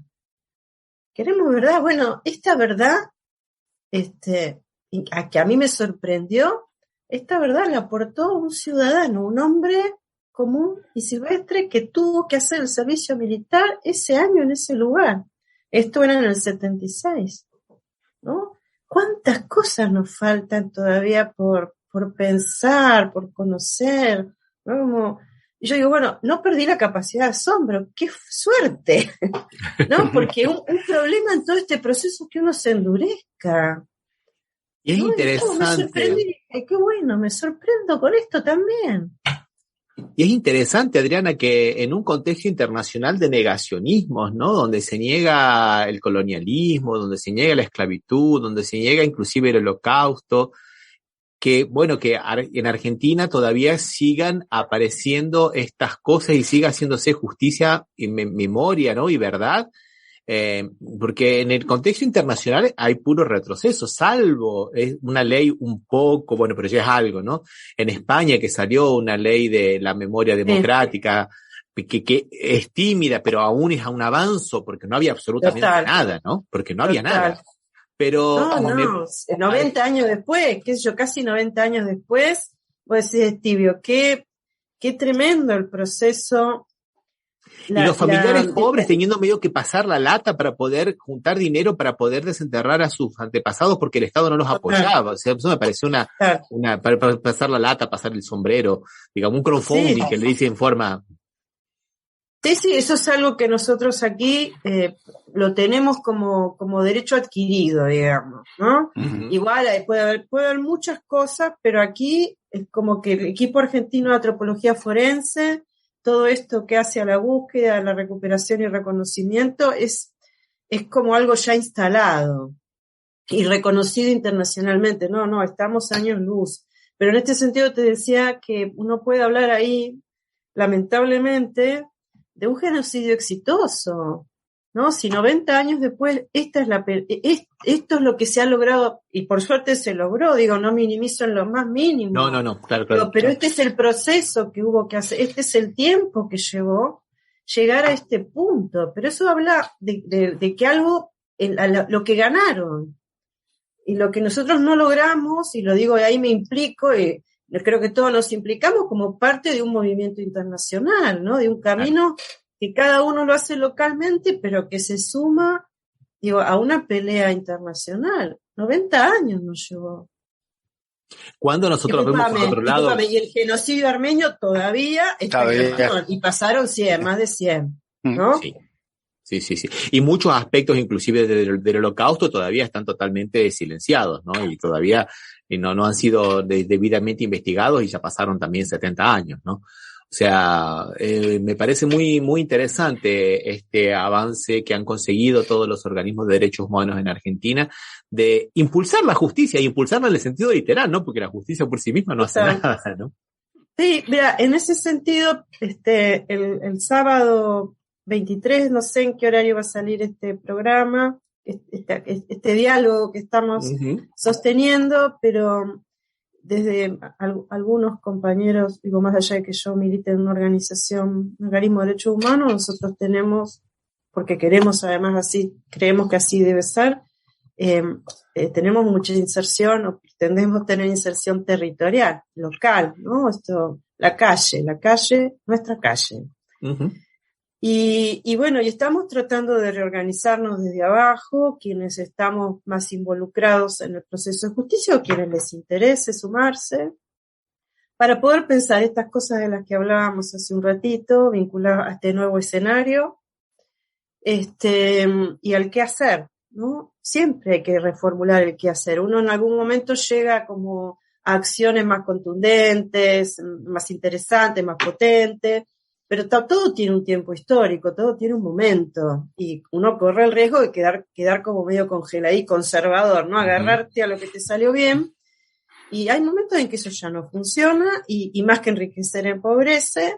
Queremos verdad. Bueno, esta verdad, que a mí me sorprendió, esta verdad la aportó un ciudadano, un hombre común y silvestre que tuvo que hacer el servicio militar ese año en ese lugar. Esto era en el 76, ¿no? ¿Cuántas cosas nos faltan todavía por pensar, por conocer? ¿No? Como, yo digo, bueno, no perdí la capacidad de asombro, ¡qué suerte! ¿No? Porque un problema en todo este proceso es que uno se endurezca. Y es interesante. Me sorprendí, qué bueno, me sorprendo con esto también. Y es interesante, Adriana, que en un contexto internacional de negacionismos, ¿no? Donde se niega el colonialismo, donde se niega la esclavitud, donde se niega inclusive el holocausto, que, bueno, que en Argentina todavía sigan apareciendo estas cosas y siga haciéndose justicia y memoria, ¿no? Y verdad. Porque en el contexto internacional hay puro retroceso, salvo es una ley un poco, bueno, pero ya es algo, ¿no? En España que salió una ley de la memoria democrática que es tímida, pero aún es un avance porque no había absolutamente nada, ¿no? Porque no había nada. Pero 90 años después, qué sé yo, casi 90 años después, vos decís, Tibio, qué tremendo el proceso. Y los familiares pobres teniendo medio que pasar la lata para poder juntar dinero para poder desenterrar a sus antepasados porque el Estado no los apoyaba. O sea, eso me pareció para pasar la lata, pasar el sombrero, digamos, un crowdfunding que le dice en forma. Sí, eso es algo que nosotros aquí lo tenemos como derecho adquirido, digamos, ¿no? Igual puede haber muchas cosas, pero aquí es como que el equipo argentino de antropología forense, todo esto que hace a la búsqueda, a la recuperación y reconocimiento es como algo ya instalado y reconocido internacionalmente. No, estamos años luz. Pero en este sentido te decía que uno puede hablar ahí, lamentablemente, de un genocidio exitoso, ¿no? Si 90 años después esto es lo que se ha logrado, y por suerte se logró, digo, no minimizo en lo más mínimo. No, claro. Pero este es el proceso que hubo que hacer, este es el tiempo que llevó llegar a este punto, pero eso habla de que algo, lo que ganaron, y lo que nosotros no logramos, y lo digo, ahí me implico, creo que todos nos implicamos como parte de un movimiento internacional, ¿no? De un camino que cada uno lo hace localmente, pero que se suma, digo, a una pelea internacional. 90 años nos llevó. Cuando nosotros vemos por otro lado. Y el genocidio armenio todavía está y pasaron 100, más de 100, ¿no? Sí. Y muchos aspectos, inclusive del holocausto, todavía están totalmente silenciados, ¿no? Y todavía no han sido debidamente investigados y ya pasaron también 70 años, ¿no? O sea, me parece muy, muy interesante este avance que han conseguido todos los organismos de derechos humanos en Argentina de impulsar la justicia, y impulsarla en el sentido literal, ¿no? Porque la justicia por sí misma no hace nada, ¿no? Sí, mira, en ese sentido, el sábado 23, no sé en qué horario va a salir este programa, este diálogo que estamos sosteniendo, pero desde algunos compañeros, digo, más allá de que yo milite en una organización, un organismo de derechos humanos, nosotros tenemos, porque queremos además así, creemos que así debe ser, tenemos mucha inserción, o pretendemos tener inserción territorial, local, ¿no? La calle, nuestra calle. Uh-huh. Y bueno, y estamos tratando de reorganizarnos desde abajo, quienes estamos más involucrados en el proceso de justicia o quienes les interese sumarse, para poder pensar estas cosas de las que hablábamos hace un ratito, vinculadas a este nuevo escenario, y al qué hacer, ¿no? Siempre hay que reformular el qué hacer. Uno en algún momento llega como a acciones más contundentes, más interesantes, más potentes, pero todo tiene un tiempo histórico, todo tiene un momento, y uno corre el riesgo de quedar como medio congelado y conservador, ¿no? Agarrarte a lo que te salió bien, y hay momentos en que eso ya no funciona, y más que enriquecer empobrece,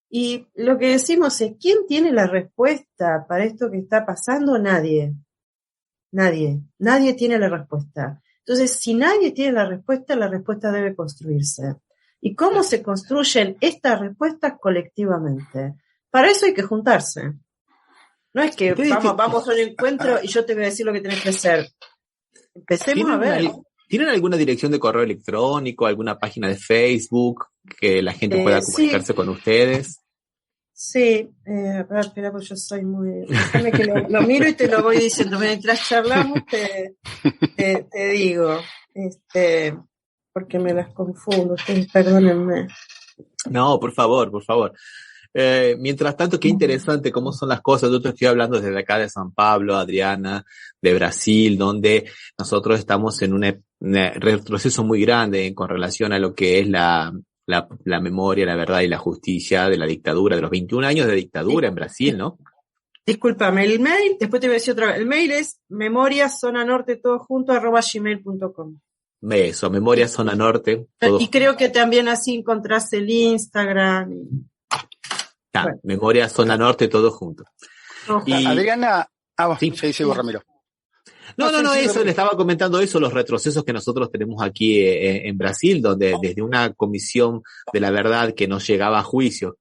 y lo que decimos es, ¿quién tiene la respuesta para esto que está pasando? Nadie tiene la respuesta. Entonces, si nadie tiene la respuesta debe construirse. ¿Y cómo se construyen estas respuestas colectivamente? Para eso hay que juntarse. No es que vamos a un encuentro y yo te voy a decir lo que tenés que hacer. Empecemos a ver. ¿Tienen alguna dirección de correo electrónico, alguna página de Facebook que la gente pueda comunicarse con ustedes? Sí, espera, porque yo soy muy... Déjame que lo miro y te lo voy diciendo. Mientras charlamos te digo, porque me las confundo, ustedes perdónenme. No, por favor. Mientras tanto, qué interesante cómo son las cosas. Yo te estoy hablando desde acá de San Pablo, Adriana, de Brasil, donde nosotros estamos en un retroceso muy grande con relación a lo que es la memoria, la verdad y la justicia de la dictadura, de los 21 años de dictadura en Brasil, ¿no? Discúlpame, el mail, después te voy a decir otra vez, el mail es memoriazonanorte@gmail.com. Eso, Memoria Zona Norte. Y creo que también así encontrás el Instagram. Bueno. Memoria Zona Norte, todo junto. Y Adriana, sí, Ramiro. No, eso, le estaba comentando eso, los retrocesos que nosotros tenemos aquí en Brasil, donde desde una comisión de la verdad que no llegaba a juicio,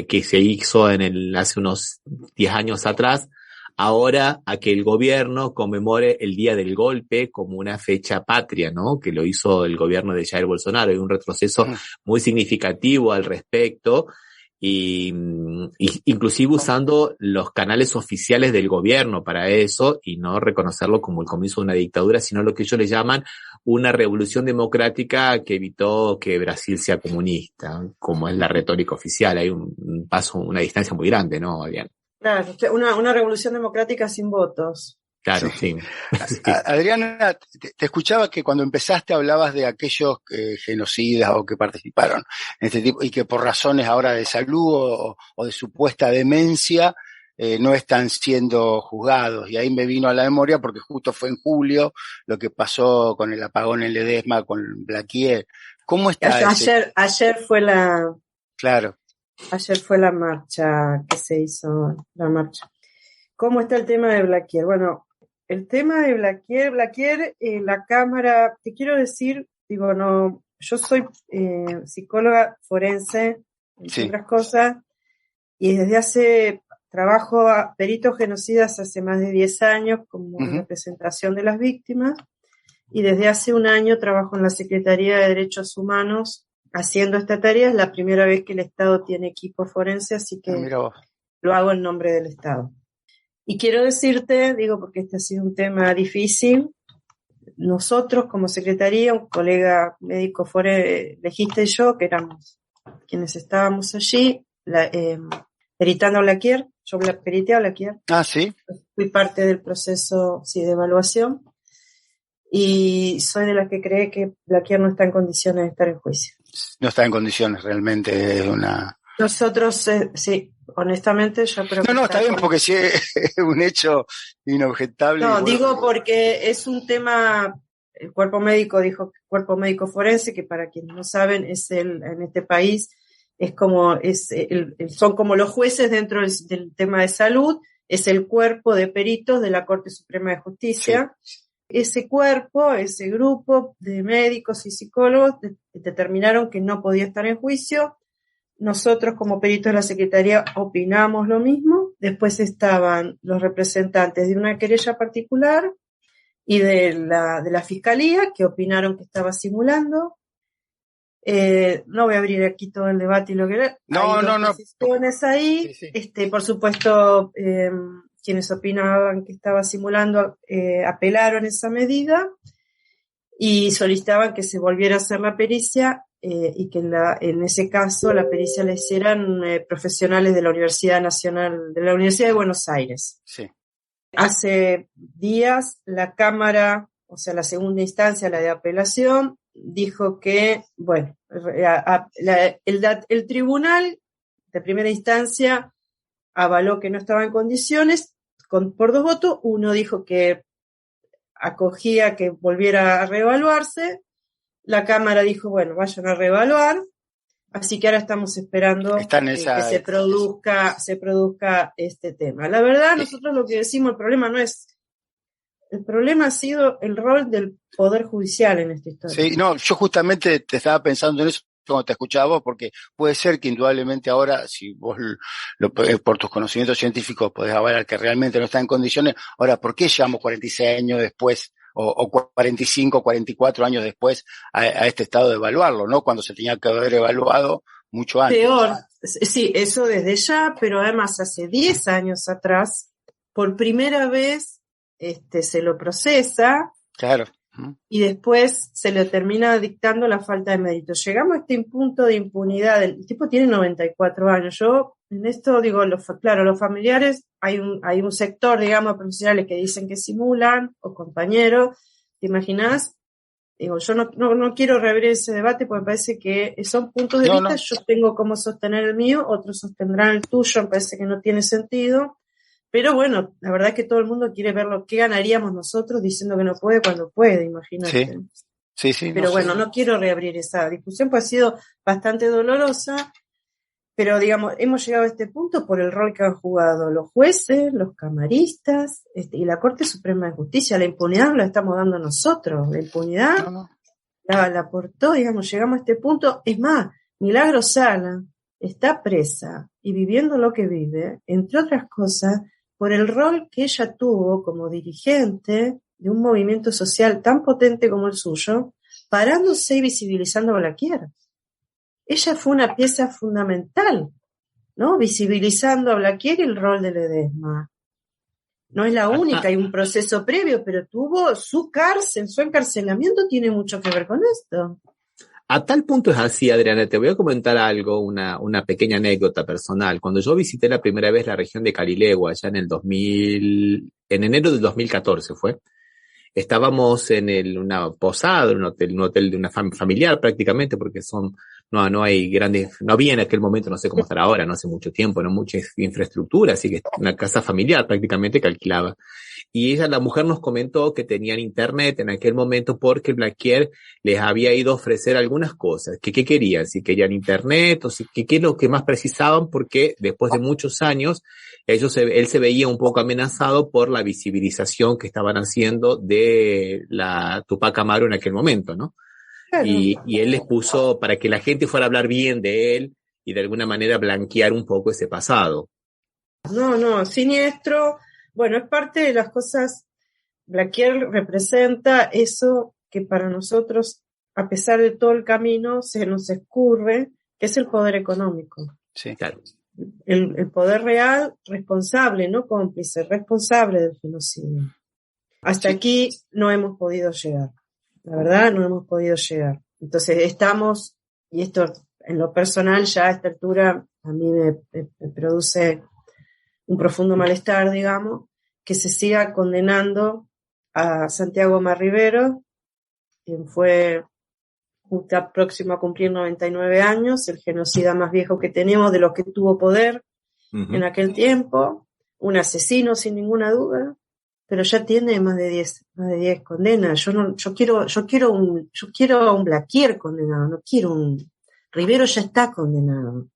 que se hizo hace unos 10 años atrás, ahora a que el gobierno conmemore el día del golpe como una fecha patria, ¿no? Que lo hizo el gobierno de Jair Bolsonaro. Hay un retroceso muy significativo al respecto. Y inclusive usando los canales oficiales del gobierno para eso, y no reconocerlo como el comienzo de una dictadura, sino lo que ellos le llaman una revolución democrática que evitó que Brasil sea comunista, como es la retórica oficial. Hay un paso, una distancia muy grande, ¿no, Adrián? Claro, una revolución democrática sin votos. Claro, sí. Adriana, te escuchaba que cuando empezaste hablabas de aquellos genocidas o que participaron en este tipo y que por razones ahora de salud o de supuesta demencia no están siendo juzgados. Y ahí me vino a la memoria porque justo fue en julio lo que pasó con el apagón en Ledesma, con Blaquier. ¿Cómo está ayer fue la... Claro. Ayer fue la marcha que se hizo, la marcha. ¿Cómo está el tema de Blaquier? Bueno, el tema de Blaquier, la Cámara, te quiero decir, no, yo soy psicóloga forense, entre otras cosas, y trabajo a peritos genocidas hace más de 10 años como representación de las víctimas, y desde hace un año trabajo en la Secretaría de Derechos Humanos haciendo esta tarea. Es la primera vez que el Estado tiene equipo forense, así que lo hago en nombre del Estado. Y quiero decirte, porque este ha sido un tema difícil, nosotros como secretaría, un colega médico legista y yo, que éramos quienes estábamos allí, peritando a Blaquier, yo perité a Blaquier. Ah, sí. Fui parte del proceso, de evaluación, y soy de las que cree que Blaquier no está en condiciones de estar en juicio. No está en condiciones, realmente es una... Nosotros, honestamente, yo creo que... No, está bien, porque si es un hecho inobjetable... No, digo porque es un tema, el cuerpo médico dijo, cuerpo médico forense, que para quienes no saben, en este país, son como los jueces dentro del tema de salud, es el cuerpo de peritos de la Corte Suprema de Justicia, ese cuerpo, ese grupo de médicos y psicólogos determinaron que no podía estar en juicio. Nosotros como peritos de la Secretaría opinamos lo mismo. Después estaban los representantes de una querella particular y de la Fiscalía, que opinaron que estaba simulando. No voy a abrir aquí todo el debate y lo que era. Hay dos posiciones ahí. Sí. Por supuesto, quienes opinaban que estaba simulando apelaron esa medida y solicitaban que se volviera a hacer la pericia y que en ese caso la pericia la hicieran profesionales de la Universidad Nacional, de la Universidad de Buenos Aires. Sí. Hace días la Cámara, o sea, la segunda instancia, la de apelación, dijo que, bueno, el tribunal de primera instancia avaló que no estaba en condiciones por 2 votos. Uno dijo que acogía que volviera a reevaluarse. La Cámara dijo, bueno, vayan a reevaluar. Así que ahora estamos esperando que se produzca este tema. La verdad, nosotros lo que decimos, el problema ha sido el rol del Poder Judicial en esta historia. Sí, no, yo justamente te estaba pensando en eso cuando te escuchaba vos, porque puede ser que indudablemente ahora, si vos por tus conocimientos científicos podés avalar que realmente no está en condiciones, ahora, ¿por qué llegamos 46 años después o 45, 44 años después a este estado de evaluarlo, ¿no? Cuando se tenía que haber evaluado mucho antes. Peor, sí, eso desde ya, pero además hace 10 años atrás, por primera vez se lo procesa. Claro. Y después se le termina dictando la falta de mérito. Llegamos a este punto de impunidad. El tipo tiene 94 años. Yo en esto digo, claro, los familiares, hay un sector, digamos, profesionales que dicen que simulan, o compañeros. ¿Te imaginas? Digo, yo no quiero reabrir ese debate porque me parece que son puntos de vista. Yo tengo cómo sostener el mío, otros sostendrán el tuyo. Me parece que no tiene sentido. Pero bueno, la verdad es que todo el mundo quiere ver qué ganaríamos nosotros diciendo que no puede cuando puede, imagínate. Sí. Pero bueno, no quiero reabrir esa discusión, pues ha sido bastante dolorosa, pero digamos, hemos llegado a este punto por el rol que han jugado los jueces, los camaristas y la Corte Suprema de Justicia. La impunidad no la estamos dando nosotros, la impunidad la aportó, digamos, llegamos a este punto. Es más, Milagro Sala está presa y viviendo lo que vive, entre otras cosas, por el rol que ella tuvo como dirigente de un movimiento social tan potente como el suyo, parándose y visibilizando a Blaquier. Ella fue una pieza fundamental, ¿no? Visibilizando a Blaquier y el rol de Ledesma. No es la única, hay un proceso previo, pero tuvo su cárcel, su encarcelamiento tiene mucho que ver con esto. A tal punto es así, Adriana, te voy a comentar algo, una pequeña anécdota personal. Cuando yo visité la primera vez la región de Carilegua, allá en enero del 2014 fue, estábamos en una posada, un hotel de una familiar prácticamente, porque no hay grandes, no había en aquel momento, no sé cómo estará ahora, no hace mucho tiempo, no mucha infraestructura, así que una casa familiar prácticamente que alquilaba. Y la mujer nos comentó que tenían internet en aquel momento porque Blaquier les había ido a ofrecer algunas cosas. ¿Qué querían? Si querían internet o qué es lo que más precisaban, porque después de muchos años él se veía un poco amenazado por la visibilización que estaban haciendo de la Tupac Amaru en aquel momento, ¿no? Claro. Y él les puso para que la gente fuera a hablar bien de él y de alguna manera blanquear un poco ese pasado. No, siniestro. Bueno, es parte de las cosas. Blaquier representa eso que para nosotros, a pesar de todo el camino, se nos escurre, que es el poder económico. Sí, claro. El poder real, responsable, no cómplice, responsable del genocidio. Hasta aquí no hemos podido llegar. La verdad, no hemos podido llegar. Entonces estamos, y esto en lo personal ya a esta altura a mí me produce un profundo malestar, digamos, que se siga condenando a Santiago Marrivero, quien fue está próximo a cumplir 99 años, el genocida más viejo que tenemos, de los que tuvo poder en aquel tiempo, un asesino sin ninguna duda, pero ya tiene más de 10 condenas. Yo quiero un Blaquier condenado, no quiero un Rivero. Ya está condenado.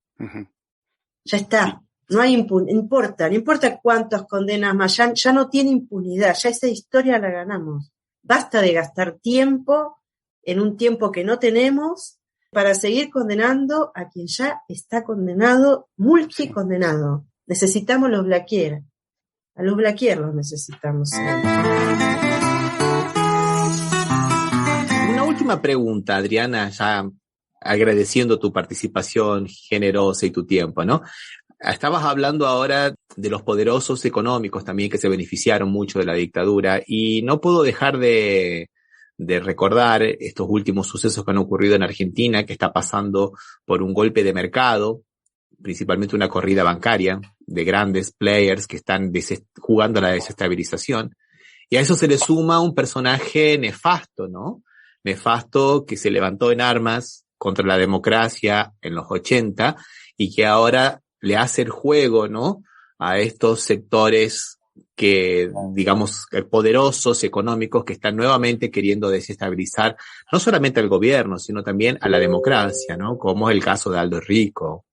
Ya está. No hay no importa cuántas condenas más, ya no tiene impunidad, ya esa historia la ganamos. Basta de gastar tiempo en un tiempo que no tenemos para seguir condenando a quien ya está condenado, multicondenado. Necesitamos los Blaquier. A los Blaquier los necesitamos. Una última pregunta, Adriana, ya agradeciendo tu participación generosa y tu tiempo, ¿no? Estabas hablando ahora de los poderosos económicos también que se beneficiaron mucho de la dictadura y no puedo dejar de recordar estos últimos sucesos que han ocurrido en Argentina, que está pasando por un golpe de mercado, principalmente una corrida bancaria de grandes players que están jugando a la desestabilización. Y a eso se le suma un personaje nefasto, ¿no? Nefasto que se levantó en armas contra la democracia en los 80 y que ahora le hace el juego, ¿no? A estos sectores que, digamos, poderosos, económicos, que están nuevamente queriendo desestabilizar no solamente al gobierno, sino también a la democracia, ¿no? Como es el caso de Aldo Rico.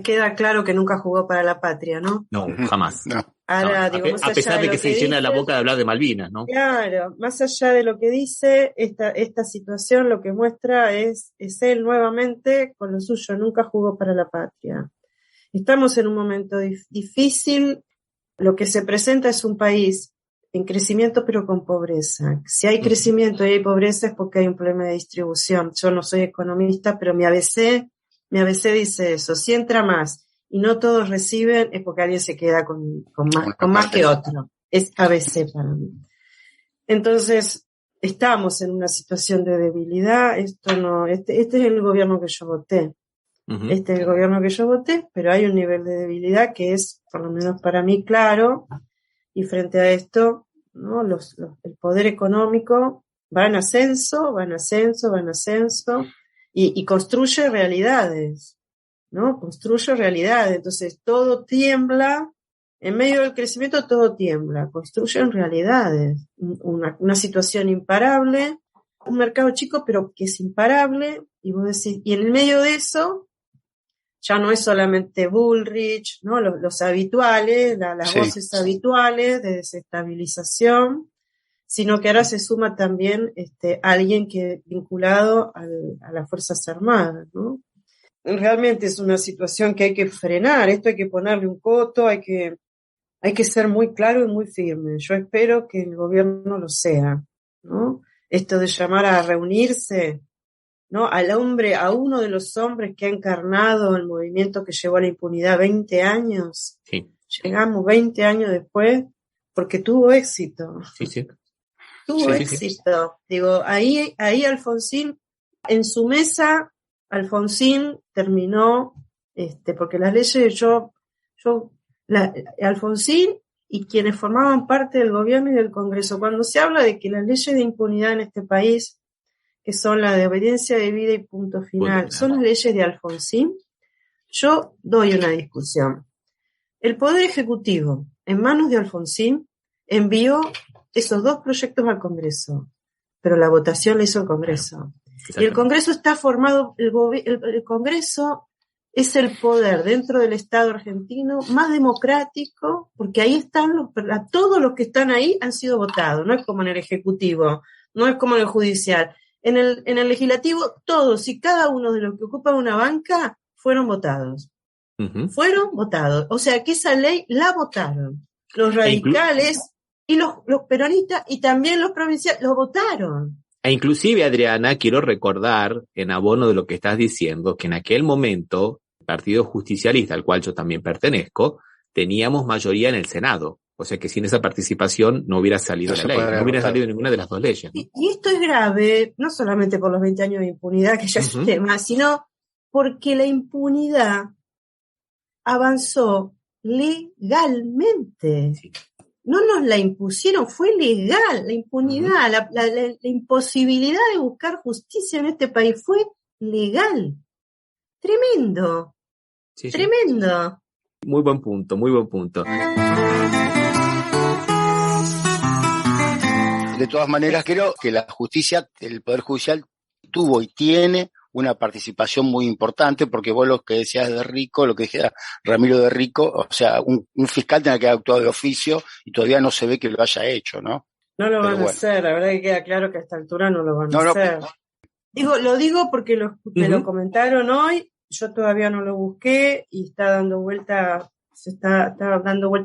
Queda claro que nunca jugó para la patria, ¿no? No, jamás. No. Ahora, No. digo, A pesar de que se llena la boca de hablar de Malvinas, ¿no? Claro, más allá de lo que dice, esta situación lo que muestra es él nuevamente con lo suyo, nunca jugó para la patria. Estamos en un momento difícil, lo que se presenta es un país en crecimiento pero con pobreza. Si hay crecimiento y hay pobreza es porque hay un problema de distribución. Yo no soy economista, pero mi ABC dice eso. Si entra más y no todos reciben, es porque alguien se queda con más que otro. Es ABC para mí. Entonces, estamos en una situación de debilidad. Este es el gobierno que yo voté. Uh-huh. Este es el gobierno que yo voté, pero hay un nivel de debilidad que es, por lo menos para mí, claro. Y frente a esto, ¿no? El poder económico va en ascenso, y construye realidades, ¿no? Construye realidades. Entonces, todo tiembla, en medio del crecimiento todo tiembla, construyen realidades. Una situación imparable, un mercado chico, pero que es imparable, y vos decís, y en el medio de eso, ya no es solamente Bullrich, ¿no? Los habituales, las voces habituales de desestabilización, sino que ahora se suma también alguien que vinculado a las Fuerzas Armadas, ¿no? Realmente es una situación que hay que frenar, esto hay que ponerle un coto, hay que ser muy claro y muy firme. Yo espero que el gobierno lo sea, ¿no? Esto de llamar a reunirse, ¿no? A uno de los hombres que ha encarnado el movimiento que llevó a la impunidad 20 años. Sí. Llegamos 20 años después porque tuvo éxito. Sí. Tuvo éxito. Digo, ahí Alfonsín, en su mesa, Alfonsín terminó, porque las leyes Alfonsín y quienes formaban parte del gobierno y del Congreso, cuando se habla de que las leyes de impunidad en este país, que son la de obediencia debida y punto final, son las leyes de Alfonsín, yo doy una discusión. El Poder Ejecutivo, en manos de Alfonsín, envió esos dos proyectos al Congreso, pero la votación la hizo el Congreso. Y el Congreso está formado, el Congreso es el poder dentro del Estado argentino más democrático, porque ahí están todos los que están ahí han sido votados, no es como en el Ejecutivo, no es como en el Judicial. En el Legislativo, todos y cada uno de los que ocupan una banca fueron votados. Uh-huh. Fueron votados. O sea que esa ley la votaron. Los radicales y los peronistas y también los provinciales lo votaron. E inclusive, Adriana, quiero recordar, en abono de lo que estás diciendo, que en aquel momento, el Partido Justicialista, al cual yo también pertenezco, teníamos mayoría en el Senado. O sea que sin esa participación no hubiera salido la ley, no hubiera salido ninguna de las dos leyes, ¿no? Y esto es grave, no solamente por los 20 años de impunidad, que ya es un tema, sino porque la impunidad avanzó legalmente. Sí. No nos la impusieron, fue legal. La impunidad, la imposibilidad de buscar justicia en este país fue legal. Tremendo. Sí, tremendo. Muy buen punto, muy buen punto. De todas maneras, creo que la justicia, el Poder Judicial tuvo y tiene una participación muy importante, porque vos lo que decías de Rico, lo que decía Ramiro de Rico, o sea, un fiscal tenía que haber actuado de oficio y todavía no se ve que lo haya hecho, ¿no? No lo van bueno. a hacer, la verdad que queda claro que a esta altura no lo van a No, hacer. Lo digo porque me lo comentaron hoy, yo todavía no lo busqué y está dando vuelta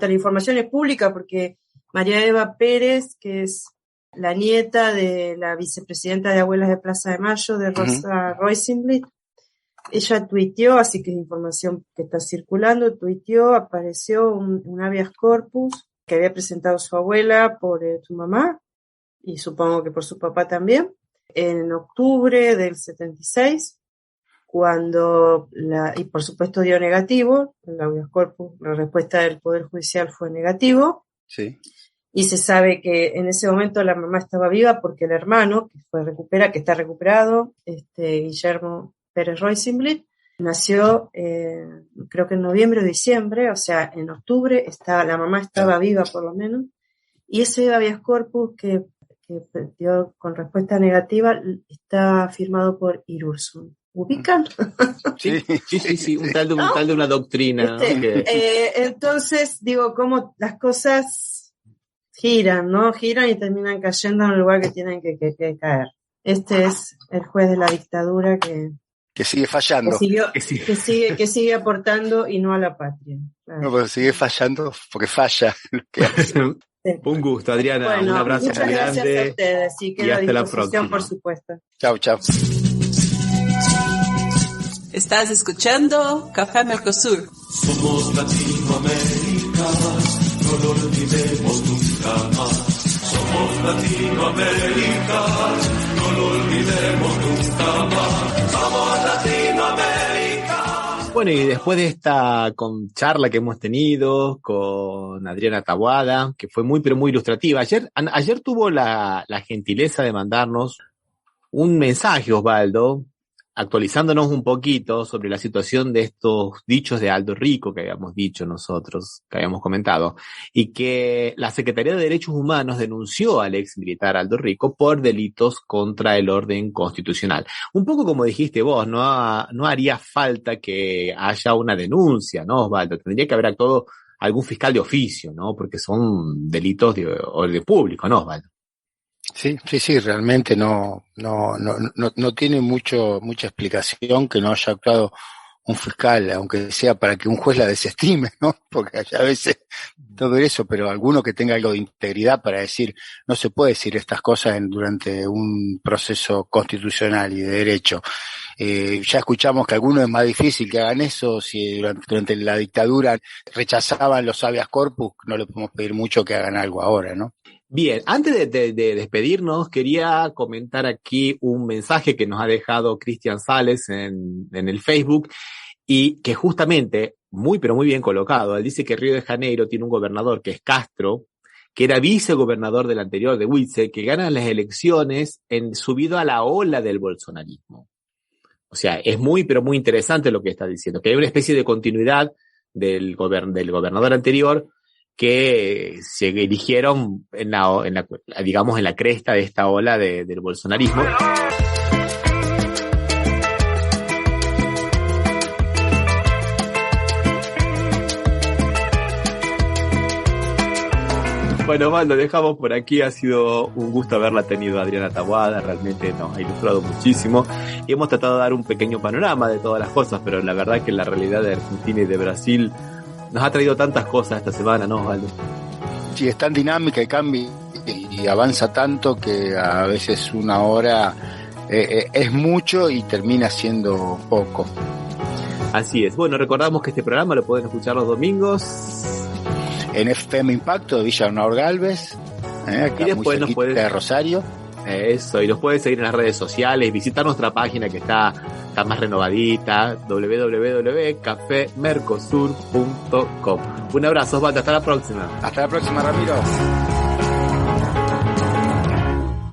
la información, es pública porque María Eva Pérez, que es la nieta de la vicepresidenta de Abuelas de Plaza de Mayo, de Rosa Rosenblit, ella tuiteó, así que es información que está circulando, apareció un habeas corpus que había presentado su abuela por su mamá, y supongo que por su papá también, en octubre del 76, y por supuesto dio negativo, el habeas corpus, la respuesta del Poder Judicial fue negativo, Sí. y se sabe que en ese momento la mamá estaba viva porque el hermano, que está recuperado, Guillermo Pérez Rosenblit, nació creo que en noviembre o diciembre, o sea, en octubre la mamá estaba viva por lo menos, y ese habeas corpus que dio con respuesta negativa está firmado por Irursun. ¿Ubican? Sí, un tal de una doctrina. Entonces, digo, cómo las cosas giran, ¿no? Giran y terminan cayendo en el lugar que tienen que caer. Este es el juez de la dictadura que sigue fallando. Que sigue aportando y no a la patria. Claro. No, pero sigue fallando porque falla lo que hace. Un gusto, Adriana. Bueno, un abrazo muchas muy gracias grande. a ustedes. Sí, Y hasta la próxima. Por supuesto. Chau. Estás escuchando Café Mercosur. Somos Latinoamérica, no lo olvidemos nunca más. Somos Latinoamérica, no lo olvidemos nunca más. Somos Latinoamérica. Bueno, y después de esta charla que hemos tenido con Adriana Taboada, que fue muy, pero muy ilustrativa, ayer tuvo la gentileza de mandarnos un mensaje, Osvaldo, actualizándonos un poquito sobre la situación de estos dichos de Aldo Rico que habíamos dicho nosotros, que habíamos comentado, y que la Secretaría de Derechos Humanos denunció al ex militar Aldo Rico por delitos contra el orden constitucional. Un poco como dijiste vos, no haría falta que haya una denuncia, ¿no, Osvaldo? Tendría que haber actuado algún fiscal de oficio, ¿no? Porque son delitos de orden público, ¿no, Osvaldo? Sí, realmente no tiene mucha explicación que no haya actuado un fiscal, aunque sea para que un juez la desestime, ¿no? Porque a veces todo eso, pero alguno que tenga algo de integridad para decir, no se puede decir estas cosas durante un proceso constitucional y de derecho. Ya escuchamos que a algunos es más difícil que hagan eso, si durante la dictadura rechazaban los habeas corpus, no le podemos pedir mucho que hagan algo ahora, ¿no? Bien, antes de despedirnos, quería comentar aquí un mensaje que nos ha dejado Cristian Sales en el Facebook, y que justamente, muy pero muy bien colocado, él dice que Río de Janeiro tiene un gobernador que es Castro, que era vicegobernador del anterior de Huitzel, que gana las elecciones subido a la ola del bolsonarismo. O sea, es muy pero muy interesante lo que está diciendo, que hay una especie de continuidad del gobernador anterior, que se eligieron en la cresta de esta ola del bolsonarismo. Bueno, Osvaldo, dejamos por aquí. Ha sido un gusto haberla tenido, Adriana Taboada. Realmente nos ha ilustrado muchísimo y hemos tratado de dar un pequeño panorama de todas las cosas, pero la verdad que la realidad de Argentina y de Brasil nos ha traído tantas cosas esta semana, ¿no, Osvaldo? Sí, es tan dinámica y cambia y avanza tanto que a veces una hora es mucho y termina siendo poco. Así es. Bueno, recordamos que este programa lo pueden escuchar los domingos en FM Impacto de Villa Honor Galvez, acá y después muy cerquita de Rosario. Eso, y nos pueden seguir en las redes sociales, visitar nuestra página que está más renovadita, www.cafemercosur.com. Un abrazo, Osvaldo, hasta la próxima. Hasta la próxima, Ramiro.